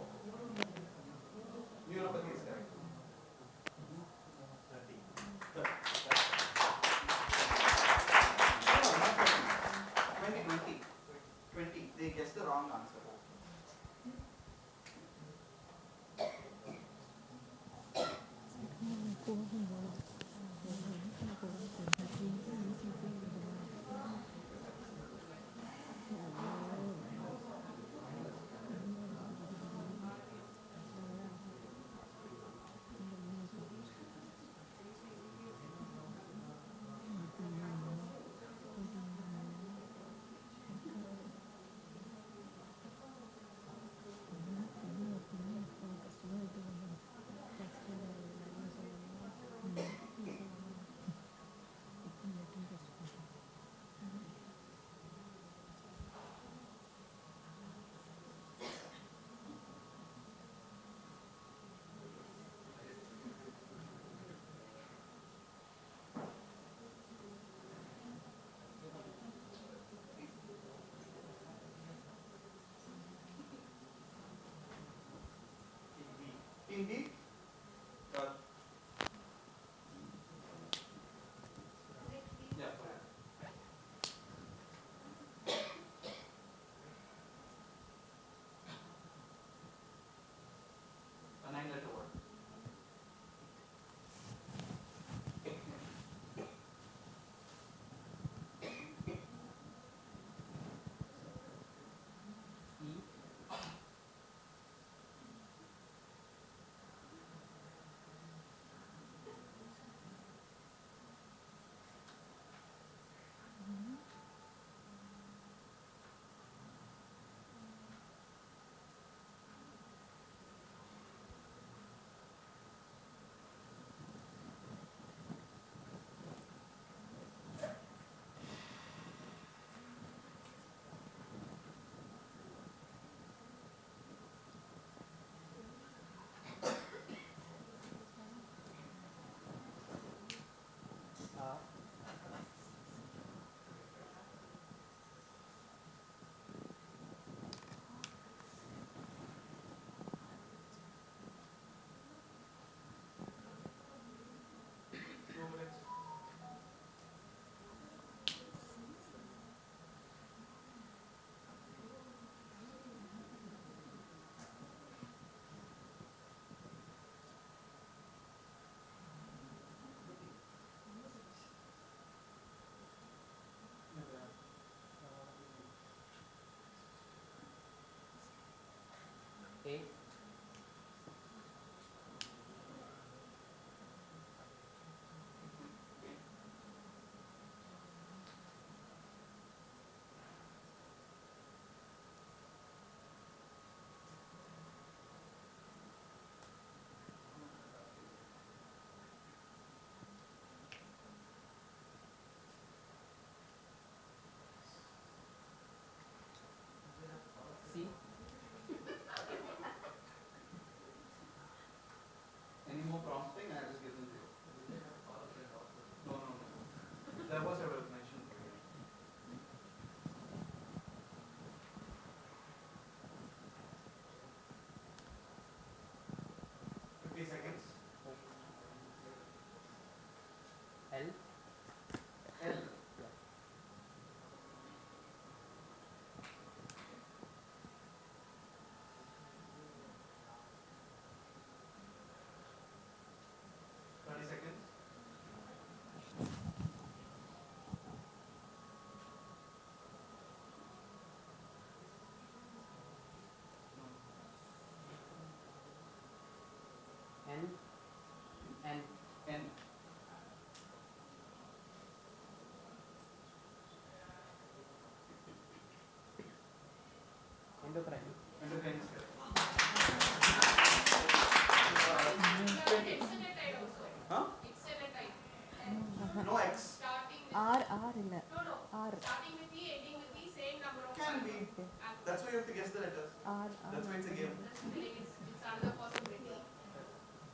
R. Starting with E, ending with E, same number of Can be. Okay. That's why you have to guess the letters. R. That's why it's a game. That's telling it's another possibility.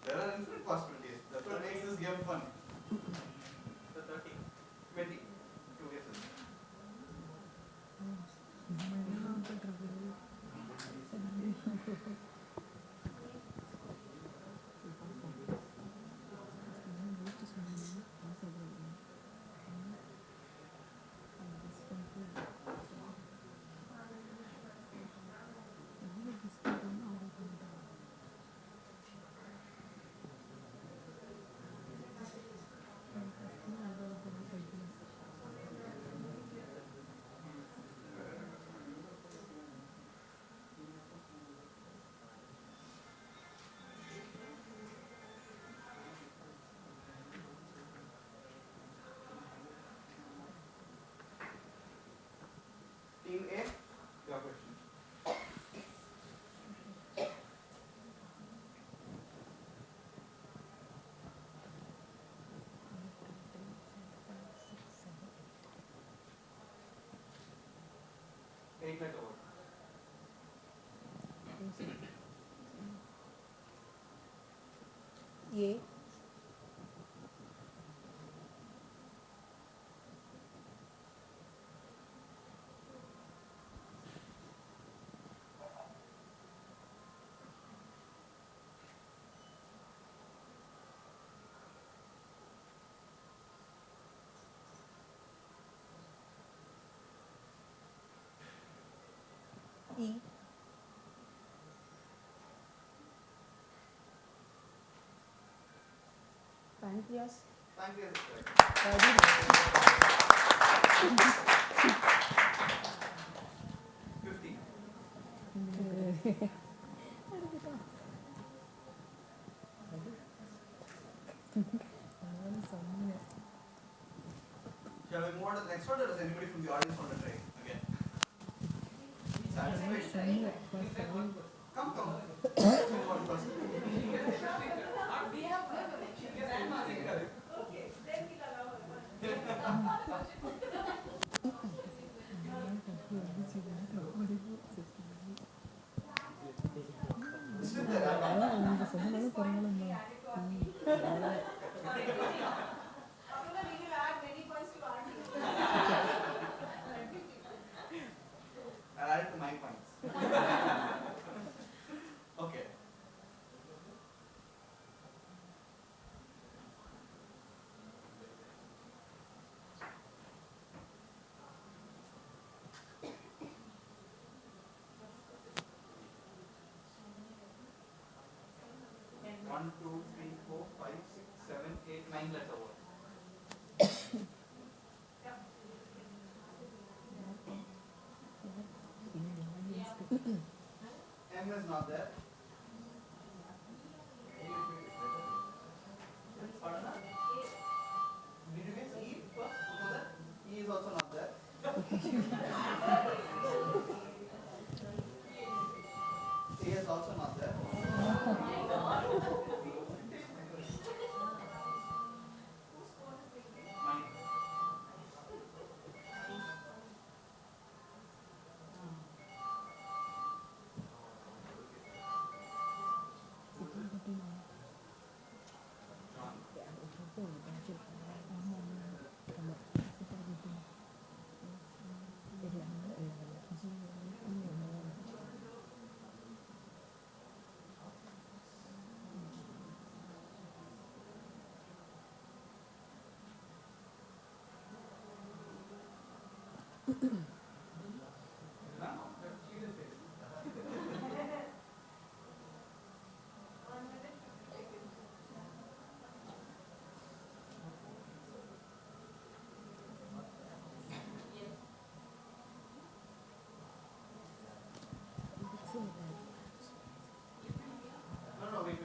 There are infinite possibilities. That's what makes this game fun. The 30. 20. Two guesses. Team A, your question. Eight letter word. A. E. Pancreas. Pancreas is correct. Body. 50. Shall we move on to the next one, or does anybody from the audience want to try again? Satisfied? Come, come. Let's move on first. Sit there. After that, we will add many points to our team. I'll add it to my points. Okay. One, two, three, four, five, six, seven, eight, 9 letter word. M is not there. Pardon? Did you guess E first before that? E is also not there. A is also not there. Mine. No, wait.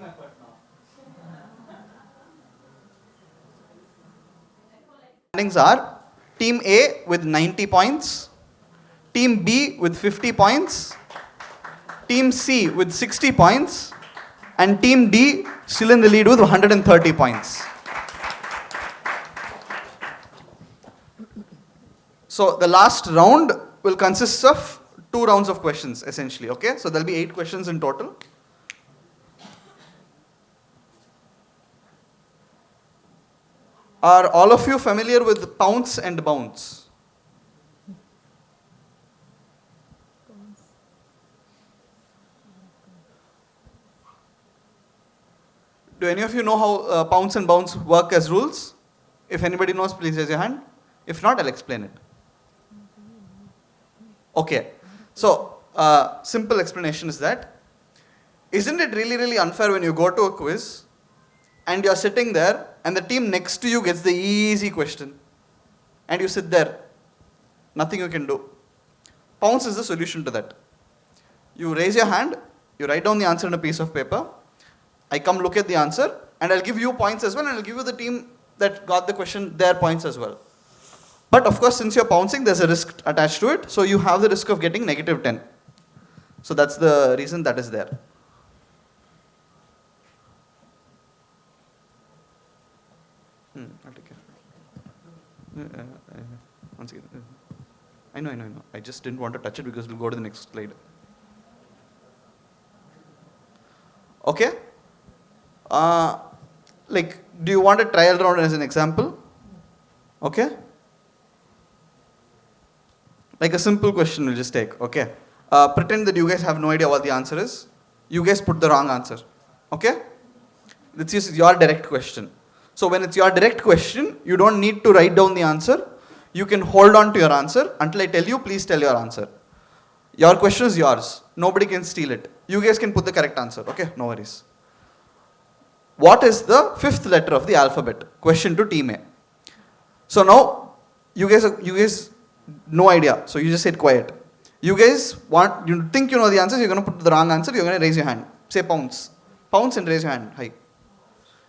team effort now. Standings are Team A with 90 points, Team B with 50 points, Team C with 60 points, and Team D still in the lead with 130 points. So the last round will consist of 2 rounds of questions essentially, okay? So there'll be 8 questions in total. Are all of you familiar with pounce and bounce? Do any of you know how pounce and bounce work as rules? If anybody knows, please raise your hand. If not, I'll explain it. Okay, so simple explanation is that, isn't it really unfair when you go to a quiz and you're sitting there and the team next to you gets the easy question and you sit there, nothing you can do. Pounce is the solution to that. You raise your hand, you write down the answer on a piece of paper, I come look at the answer and I'll give you points as well and I'll give you the team that got the question their points as well. But of course, since you're pouncing, there's a risk attached to it, so you have the risk of getting -10. So that's the reason that is there. I'll take care. Once again. I know. I just didn't want to touch it because we'll go to the next slide. Okay? Do you want a trial round as an example? Okay? Like a simple question we'll just take, okay? Pretend that you guys have no idea what the answer is. You guys put the wrong answer, okay? This is your direct question. So when it's your direct question, you don't need to write down the answer. You can hold on to your answer until I tell you, please tell your answer. Your question is yours. Nobody can steal it. You guys can put the correct answer, okay? No worries. What is the 5th letter of the alphabet? Question to team A. So now, you guys, no idea. So you just said quiet. You guys you think you know the answer, you're going to put the wrong answer, you're going to raise your hand. Say pounce. Pounce and raise your hand. Hi.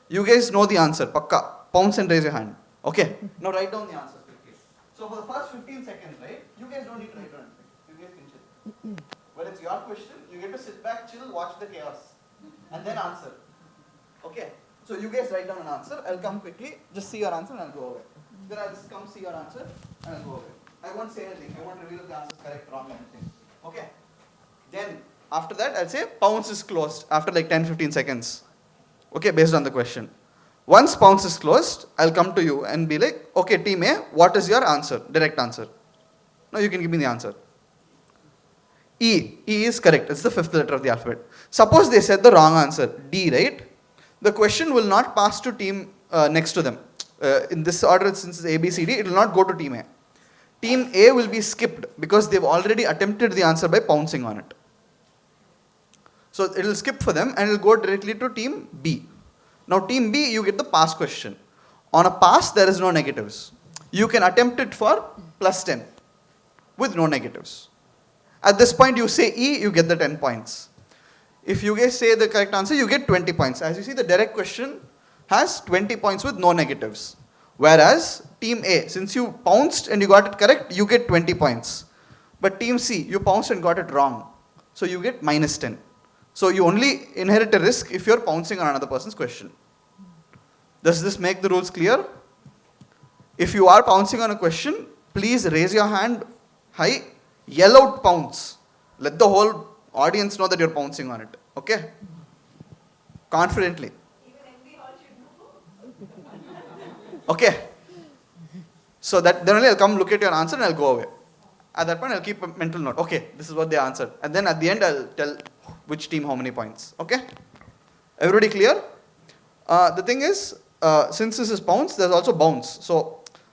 You guys know the answer. Pakka. Pounce and raise your hand. Okay. Now write down the answer quickly. So for the first 15 seconds, right, you guys don't need to write down anything. You guys can chill. When it's your question, you get to sit back, chill, watch the chaos. And then answer. Okay. So you guys write down an answer. I'll come quickly. Just see your answer and I'll go away. Then I'll just come see your answer and I'll go away. I won't say anything. I won't reveal if the answer is correct, wrong, anything. Okay. Then after that, I'll say pounce is closed after like 10-15 seconds. Okay, based on the question. Once pounce is closed, I'll come to you and be like, okay, team A, what is your answer? Direct answer. Now you can give me the answer. E. E is correct. It's the 5th letter of the alphabet. Suppose they said the wrong answer, D, right? The question will not pass to team next to them. In this order, since it's A, B, C, D, it will not go to team A. Team A will be skipped because they've already attempted the answer by pouncing on it. So it will skip for them and it will go directly to team B. Now team B, you get the pass question. On a pass, there is no negatives. You can attempt it for +10 with no negatives. At this point, you say E, you get the 10 points. If you guys say the correct answer, you get 20 points. As you see, the direct question has 20 points with no negatives. Whereas team A, since you pounced and you got it correct, you get 20 points. But team C, you pounced and got it wrong. So you get -10. So you only inherit a risk if you're pouncing on another person's question. Does this make the rules clear? If you are pouncing on a question, please raise your hand high, yell out pounce. Let the whole audience know that you're pouncing on it. Okay? Confidently. Okay. So that then only I'll come look at your answer and I'll go away. At that point, I'll keep a mental note. Okay, this is what they answered. And then at the end, I'll tell which team how many points. Okay? Everybody clear? The thing is, since this is pounce, there's also bounce. So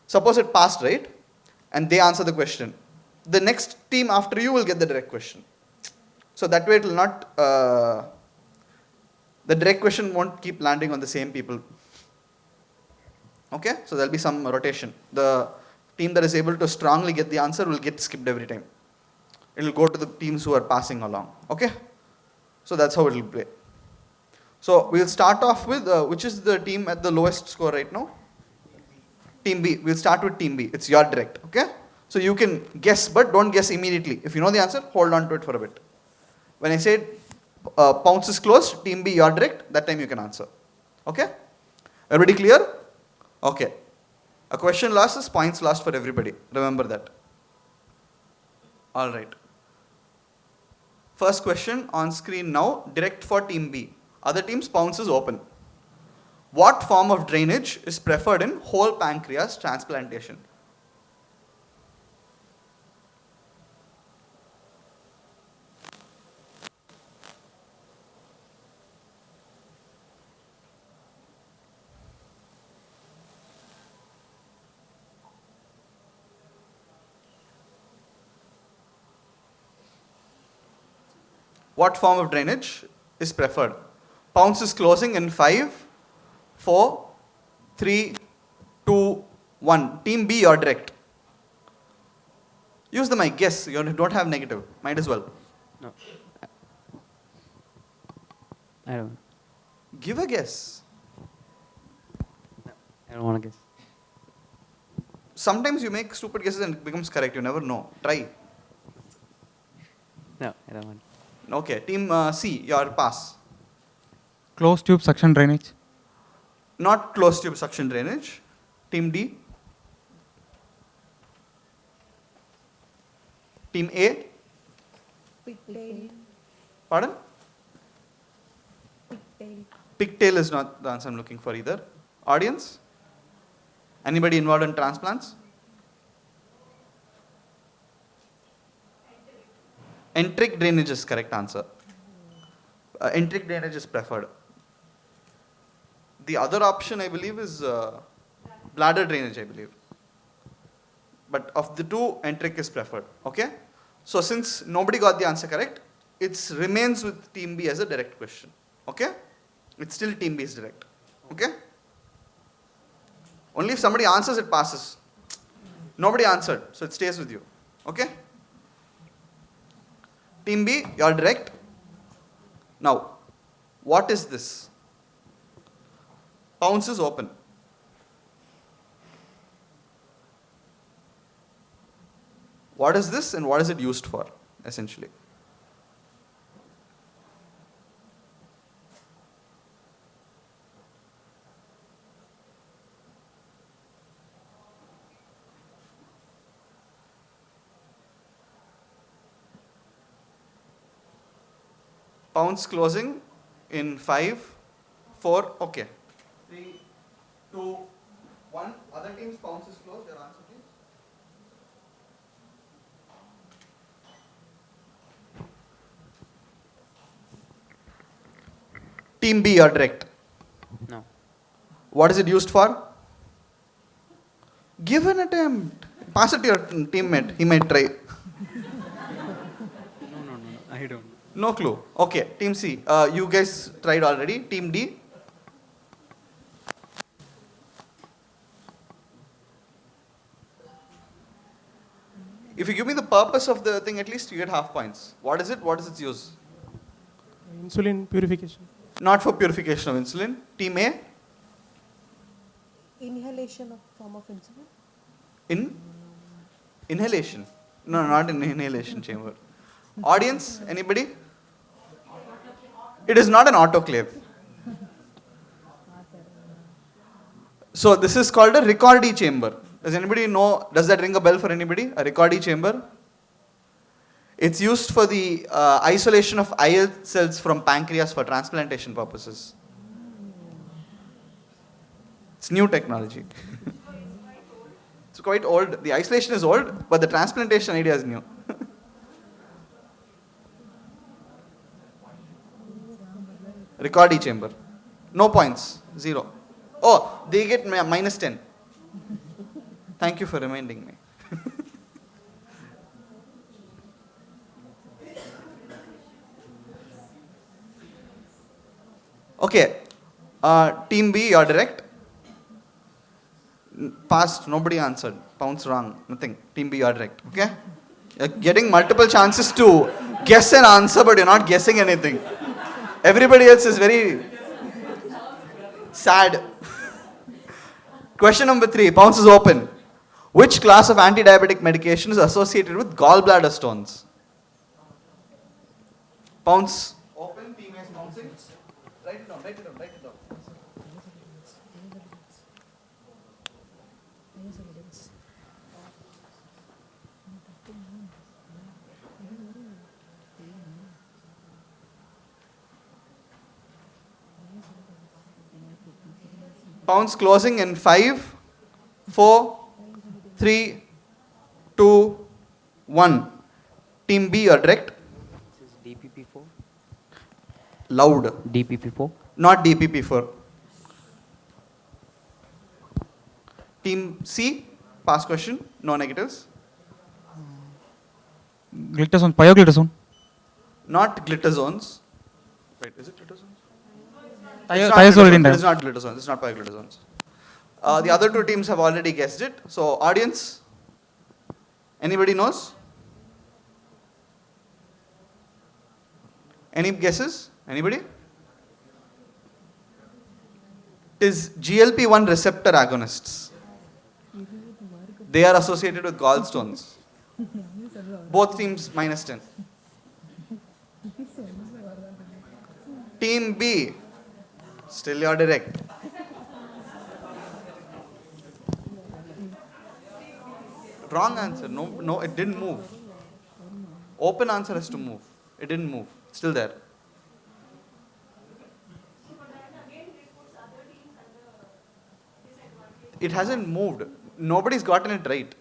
suppose it passed, right? And they answer the question. The next team after you will get the direct question. So that way it will not, the direct question won't keep landing on the same people. Okay? So there'll be some rotation. The team that is able to strongly get the answer will get skipped every time. It will go to the teams who are passing along. Okay? So that's how it will play. So we'll start off with which is the team at the lowest score right now? Team B. We'll start with Team B. It's your direct, okay? So you can guess, but don't guess immediately. If you know the answer, hold on to it for a bit. When I said pounce is closed, Team B, your direct, that time you can answer. Okay? Everybody clear? Okay. A question lost is points lost for everybody. Remember that. Alright. First question on screen now, direct for Team B. Other teams, pounce is open. What form of drainage is preferred in whole pancreas transplantation? What form of drainage is preferred? Pounce is closing in 5, 4, 3, 2, 1. Team B, you're direct. Use the mic. Guess. You don't have negative. Might as well. No. I don't. Give a guess. I don't want to guess. Sometimes you make stupid guesses and it becomes correct. You never know. Try. No, I don't want. Okay. Team C, your pass. Closed tube suction drainage. Not closed tube suction drainage. Team D. Team A. Pigtail. Pardon? Pigtail. Pigtail is not the answer I'm looking for either. Audience? Anybody involved in transplants? Enteric drainage is correct answer. Enteric drainage is preferred. The other option I believe is bladder drainage, I believe. But of the two, enteric is preferred. Okay? So since nobody got the answer correct, it remains with Team B as a direct question. Okay? It's still Team B's direct. Okay? Only if somebody answers, it passes. Nobody answered, so it stays with you. Okay? Team B, you're direct. Now, what is this? Pounce is open. What is this and what is it used for, essentially? Pounce closing in 5, 4, okay. 3, 2, 1. Other teams, pounce is closed. Your answer, please. Team B, you're direct. No. What is it used for? Give an attempt. Pass it to your teammate. He might try. No, I don't. No clue. Okay, Team C. You guys tried already. Team D. If you give me the purpose of the thing, at least you get half points. What is it? What is its use? Insulin purification. Not for purification of insulin. Team A. Inhalation of form of insulin. Inhalation. No, not in inhalation chamber. Audience, anybody? It is not an autoclave. So this is called a Ricordi chamber. Does anybody know, does that ring a bell for anybody? A Ricordi chamber? It's used for the isolation of islet cells from pancreas for transplantation purposes. It's new technology. It's quite old. The isolation is old, but the transplantation idea is new. Ricordi chamber. No points. 0. Oh, they get minus 10. Thank you for reminding me. Okay. Team B, you're direct. Passed. Nobody answered. Pounce wrong. Nothing. Team B, you're direct. Okay? You're getting multiple chances to guess an answer, but you're not guessing anything. Everybody else is very Sad. Question number 3. Pounce is open. Which class of anti-diabetic medication is associated with gallbladder stones? Pounce. Open. Team A is pouncing. Write it down. Write it down. Write it down. Pounds closing in 5, 4, 3, 2, 1. Team B, you're direct. This is DPP4. Loud. DPP4. Not DPP4. Team C, pass question, no negatives. Glitazone, pioglitazone. Not glitazones. Wait, is it glitazones? Thiazolidine. It is not glitazones. It's not pioglitazones. The other two teams have already guessed it. So, audience, anybody knows? Any guesses? Anybody? It is GLP-1 receptor agonists. They are associated with gallstones. Both teams minus 10. Team B, still you're direct. Wrong answer. No, it didn't move. Open answer has to move. It didn't move. It's still there. It hasn't moved. Nobody's gotten it right.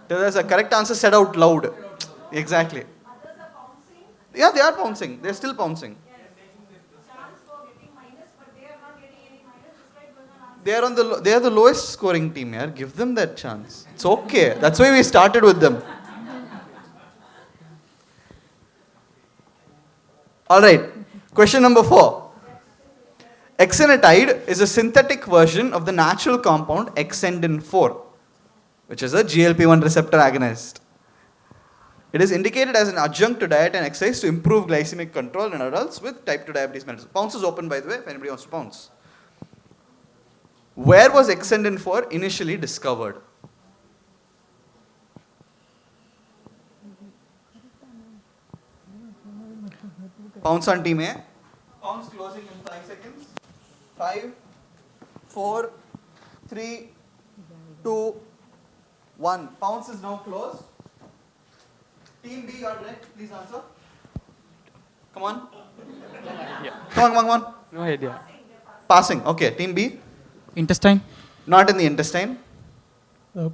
There's a correct answer said out loud. Exactly. Yeah, they are pouncing. They're still pouncing. They are the lowest scoring team here. Give them that chance. It's okay. That's why we started with them. All right. Question number 4. Exenatide is a synthetic version of the natural compound exendin 4, which is a GLP-1 receptor agonist. It is indicated as an adjunct to diet and exercise to improve glycemic control in adults with type 2 diabetes mellitus. Pounce is open, by the way, if anybody wants to pounce. Where was exendin 4 initially discovered? Pounce on team A. Pounce closing in 5 seconds. 5, 4, 3, 2, 1. Pounce is now closed. Team B, you are direct. Please answer. Come on. Come on. No idea. Passing. Okay. Team B. Intestine. Not in the intestine.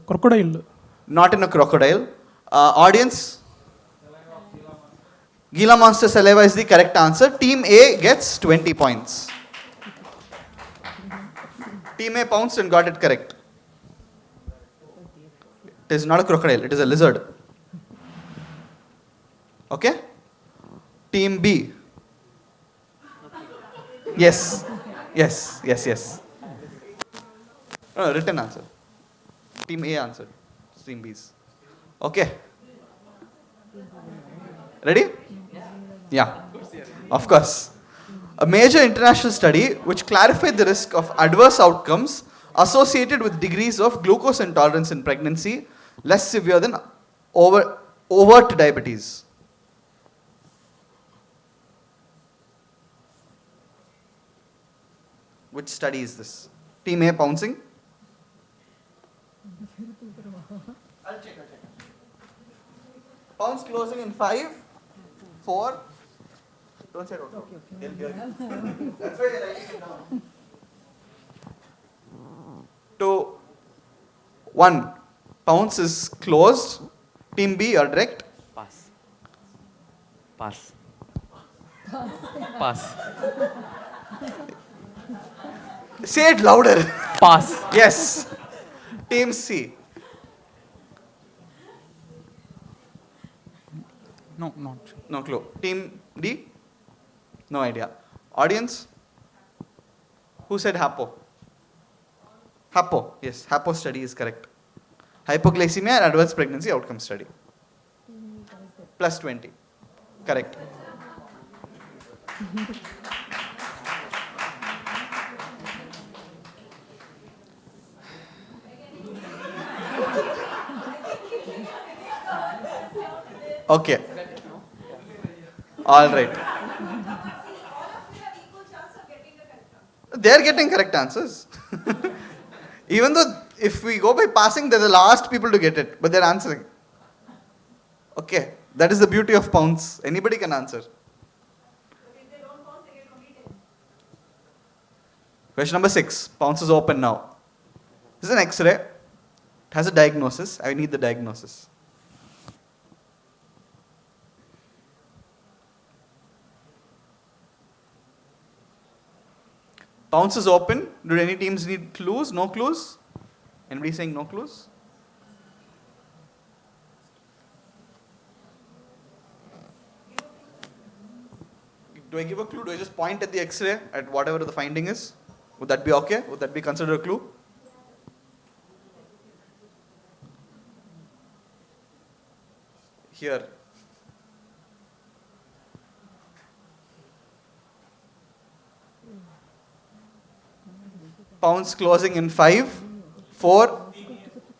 Crocodile. Not in a crocodile. Audience. Gila monster saliva is the correct answer. Team A gets 20 points. Team A pounced and got it correct. It is not a crocodile, it is a lizard. Okay? Team B. Yes. No, written answer. Team A answered. Team B's. Okay. Ready? Yeah. Of course. A major international study which clarified the risk of adverse outcomes associated with degrees of glucose intolerance in pregnancy less severe than overt diabetes. Which study is this? Team A pouncing? I'll check. Pounce closing in 5, 4. Don't say it out loud. They'll hear you. That's why you're writing it down. 2, 1. Pounce is closed. Team B, you're direct. Pass. Say it louder. Pass. Yes. Team C. No, not. No clue. Team D? No idea. Audience? Who said HAPO? HAPO. Yes, HAPO study is correct. Hypoglycemia and adverse pregnancy outcome study. plus 20. Correct. Okay. All right. They're getting correct answers. Even though if we go by passing, they're the last people to get it, but they're answering. Okay, that is the beauty of Pounce. Anybody can answer. Question number 6. Pounce is open now. This is an X-ray. It has a diagnosis. I need the diagnosis. Pounce is open. Do any teams need clues? No clues? Anybody saying no clues? Do I give a clue? Do I just point at the X-ray at whatever the finding is? Would that be okay? Would that be considered a clue? Here. Pounce closing in 5, 4.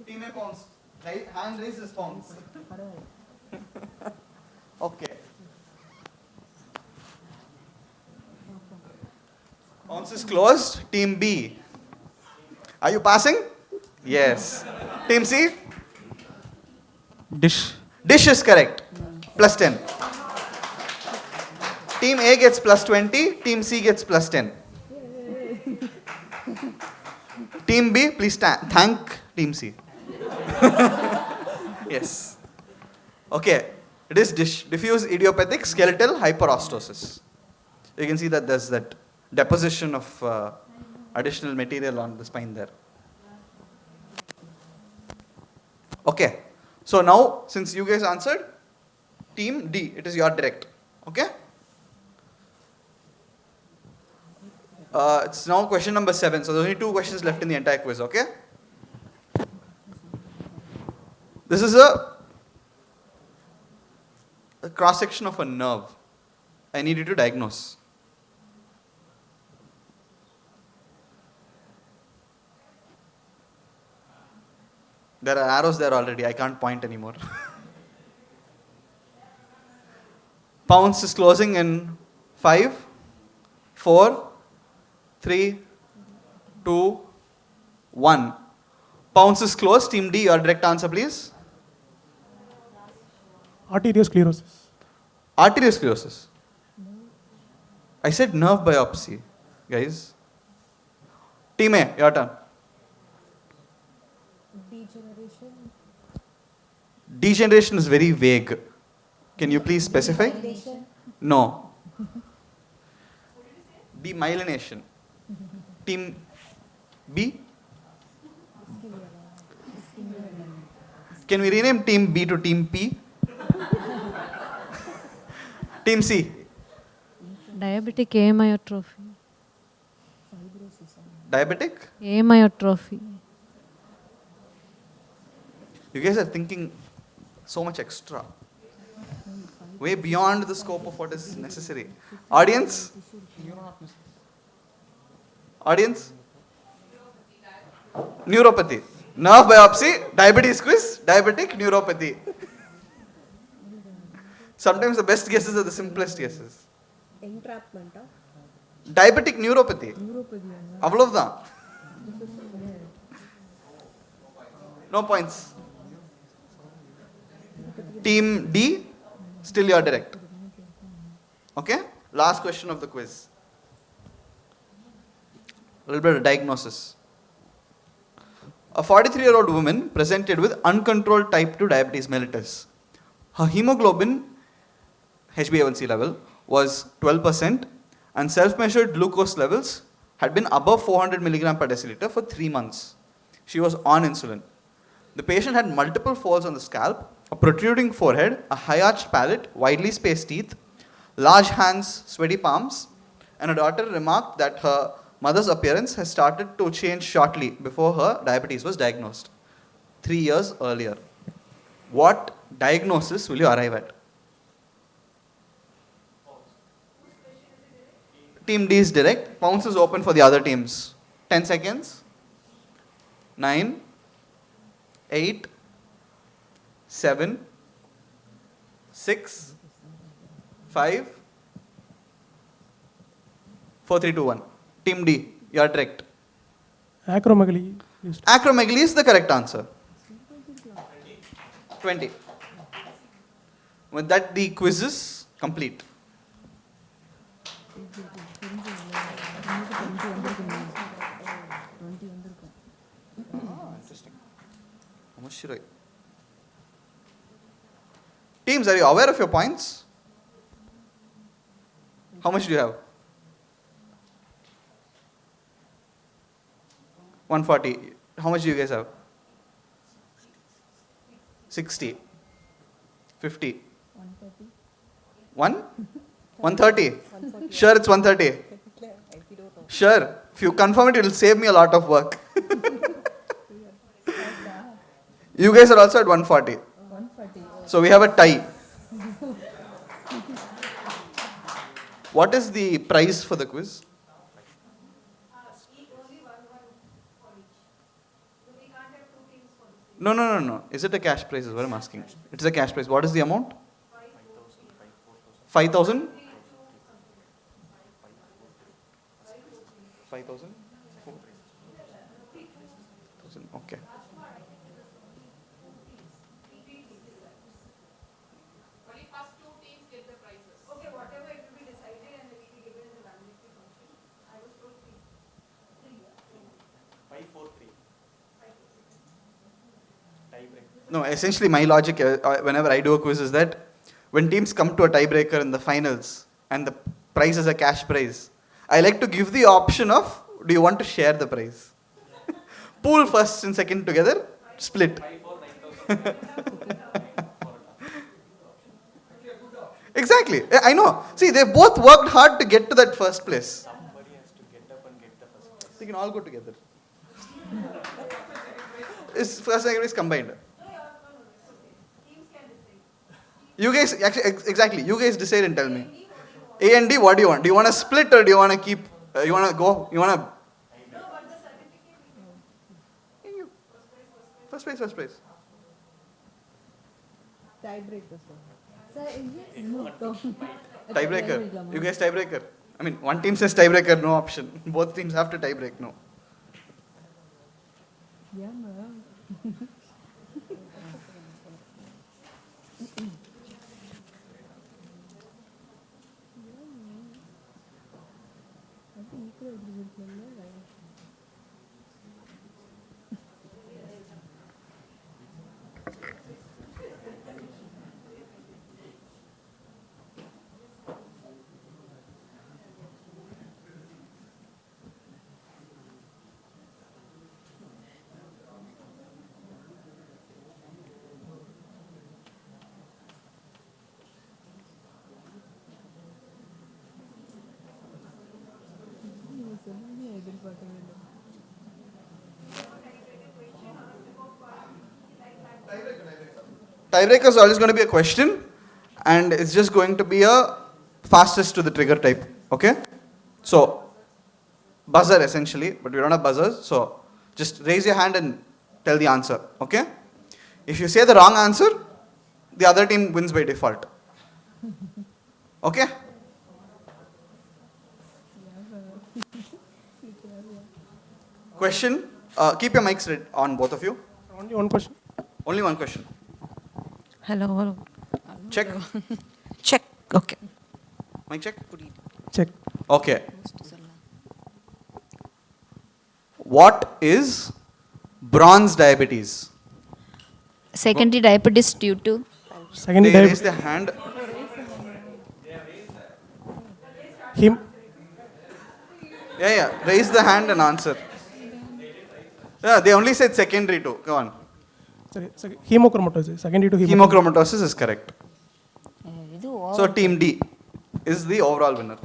Team A Pounce. Right? Hand raise is Pounce. Okay. Pounce is closed. Team B. Are you passing? Yes. Team C? Dish. Dish is correct. Plus 10. Team A gets plus 20. Team C gets plus 10. Team B, please thank Team C. Yes. Okay. It is diffuse idiopathic skeletal hyperostosis. You can see that there's that deposition of additional material on the spine there. Okay. So now, since you guys answered, Team D, it is your direct. Okay? It's now question number 7. So there's only 2 questions left in the entire quiz, okay? This is a cross-section of a nerve. I need you to diagnose. There are arrows there already. I can't point anymore. Pounce is closing in 5, 4, 3, 2, 1. Pounce is closed. Team D, your direct answer, please. Arteriosclerosis. Arteriosclerosis. I said nerve biopsy, guys. Team A, your turn. Degeneration. Degeneration is very vague. Can you please specify? No. Demyelination. Team B? Can we rename Team B to Team P? Team C? Diabetic amyotrophy. Diabetic? Amyotrophy. You guys are thinking so much extra. Way beyond the scope of what is necessary. Audience? Audience? Neuropathy. Nerve biopsy, diabetes quiz, diabetic neuropathy. Sometimes the best guesses are the simplest guesses. Entrapment. Diabetic neuropathy. அவ்வளவுதான். No points. Team D, still your direct. Okay? Last question of the quiz. A little bit of diagnosis. A 43-year-old woman presented with uncontrolled type 2 diabetes mellitus. Her hemoglobin HbA1c level was 12% and self-measured glucose levels had been above 400 milligram per deciliter for 3 months. She was on insulin. The patient had multiple folds on the scalp, a protruding forehead, a high-arched palate, widely spaced teeth, large hands, sweaty palms, and her daughter remarked that her mother's appearance has started to change shortly before her diabetes was diagnosed, 3 years earlier. What diagnosis will you arrive at? Team D is direct. Pounce is open for the other teams. 10 seconds. 9, 8, 7, 6, 5, 4, 3, 2, 1. Team D, you are direct. Acromegaly. Acromegaly is the correct answer. 20. With that, the quiz is complete. Interesting. Amashiroi. Teams, are you aware of your points? How much do you have? 140. How much do you guys have? 60. 50. 1? 130? Sure, it's 130. Sure. If you confirm it, it will save me a lot of work. You guys are also at 140. So we have a tie. What is the prize for the quiz? No. Is it a cash prize is what I'm asking. It's a cash prize. What is the amount? 5,000? 5,000? Okay. Okay, whatever it will be decided and it will be given in the valedictory function. I was told 3. 5, 4, 3. Tiebreak. No, essentially my logic whenever I do a quiz is that when teams come to a tiebreaker in the finals and the prize is a cash prize, I like to give the option of, do you want to share the prize? Pool first and second together, split. 5, 4, 9,000. Exactly. I know. See, they both worked hard to get to that first place. Somebody has to get up and get the first place. They can all go together. Is first and second is combined. You guys, actually, exactly. You guys decide and tell me. A and D, what do you want? Do you want to split or do you want to keep? You want to go? You want to? First place. Tiebreaker, sir. Tiebreaker. You guys tiebreaker. I mean, one team says tiebreaker, no option. Both teams have to tiebreak, no. Yeah, ma'am. Tiebreaker is always going to be a question, and it's just going to be a fastest to the trigger type. Okay? So, buzzer essentially, but we don't have buzzers, so just raise your hand and tell the answer. Okay? If you say the wrong answer, the other team wins by default. Okay? Question? Keep your mics on, both of you. Only one question. Only one question. Hello. Check. Check. Okay. Mic check. Check. Okay. What is bronze diabetes? Secondary diabetes due to Second They type. raise their hand. Him. Yeah. Raise the hand and answer. Yeah, they only said secondary too. Go on. Sorry, hemochromatosis. Secondary to Hemochromatosis is correct. இது So team D is the overall winner.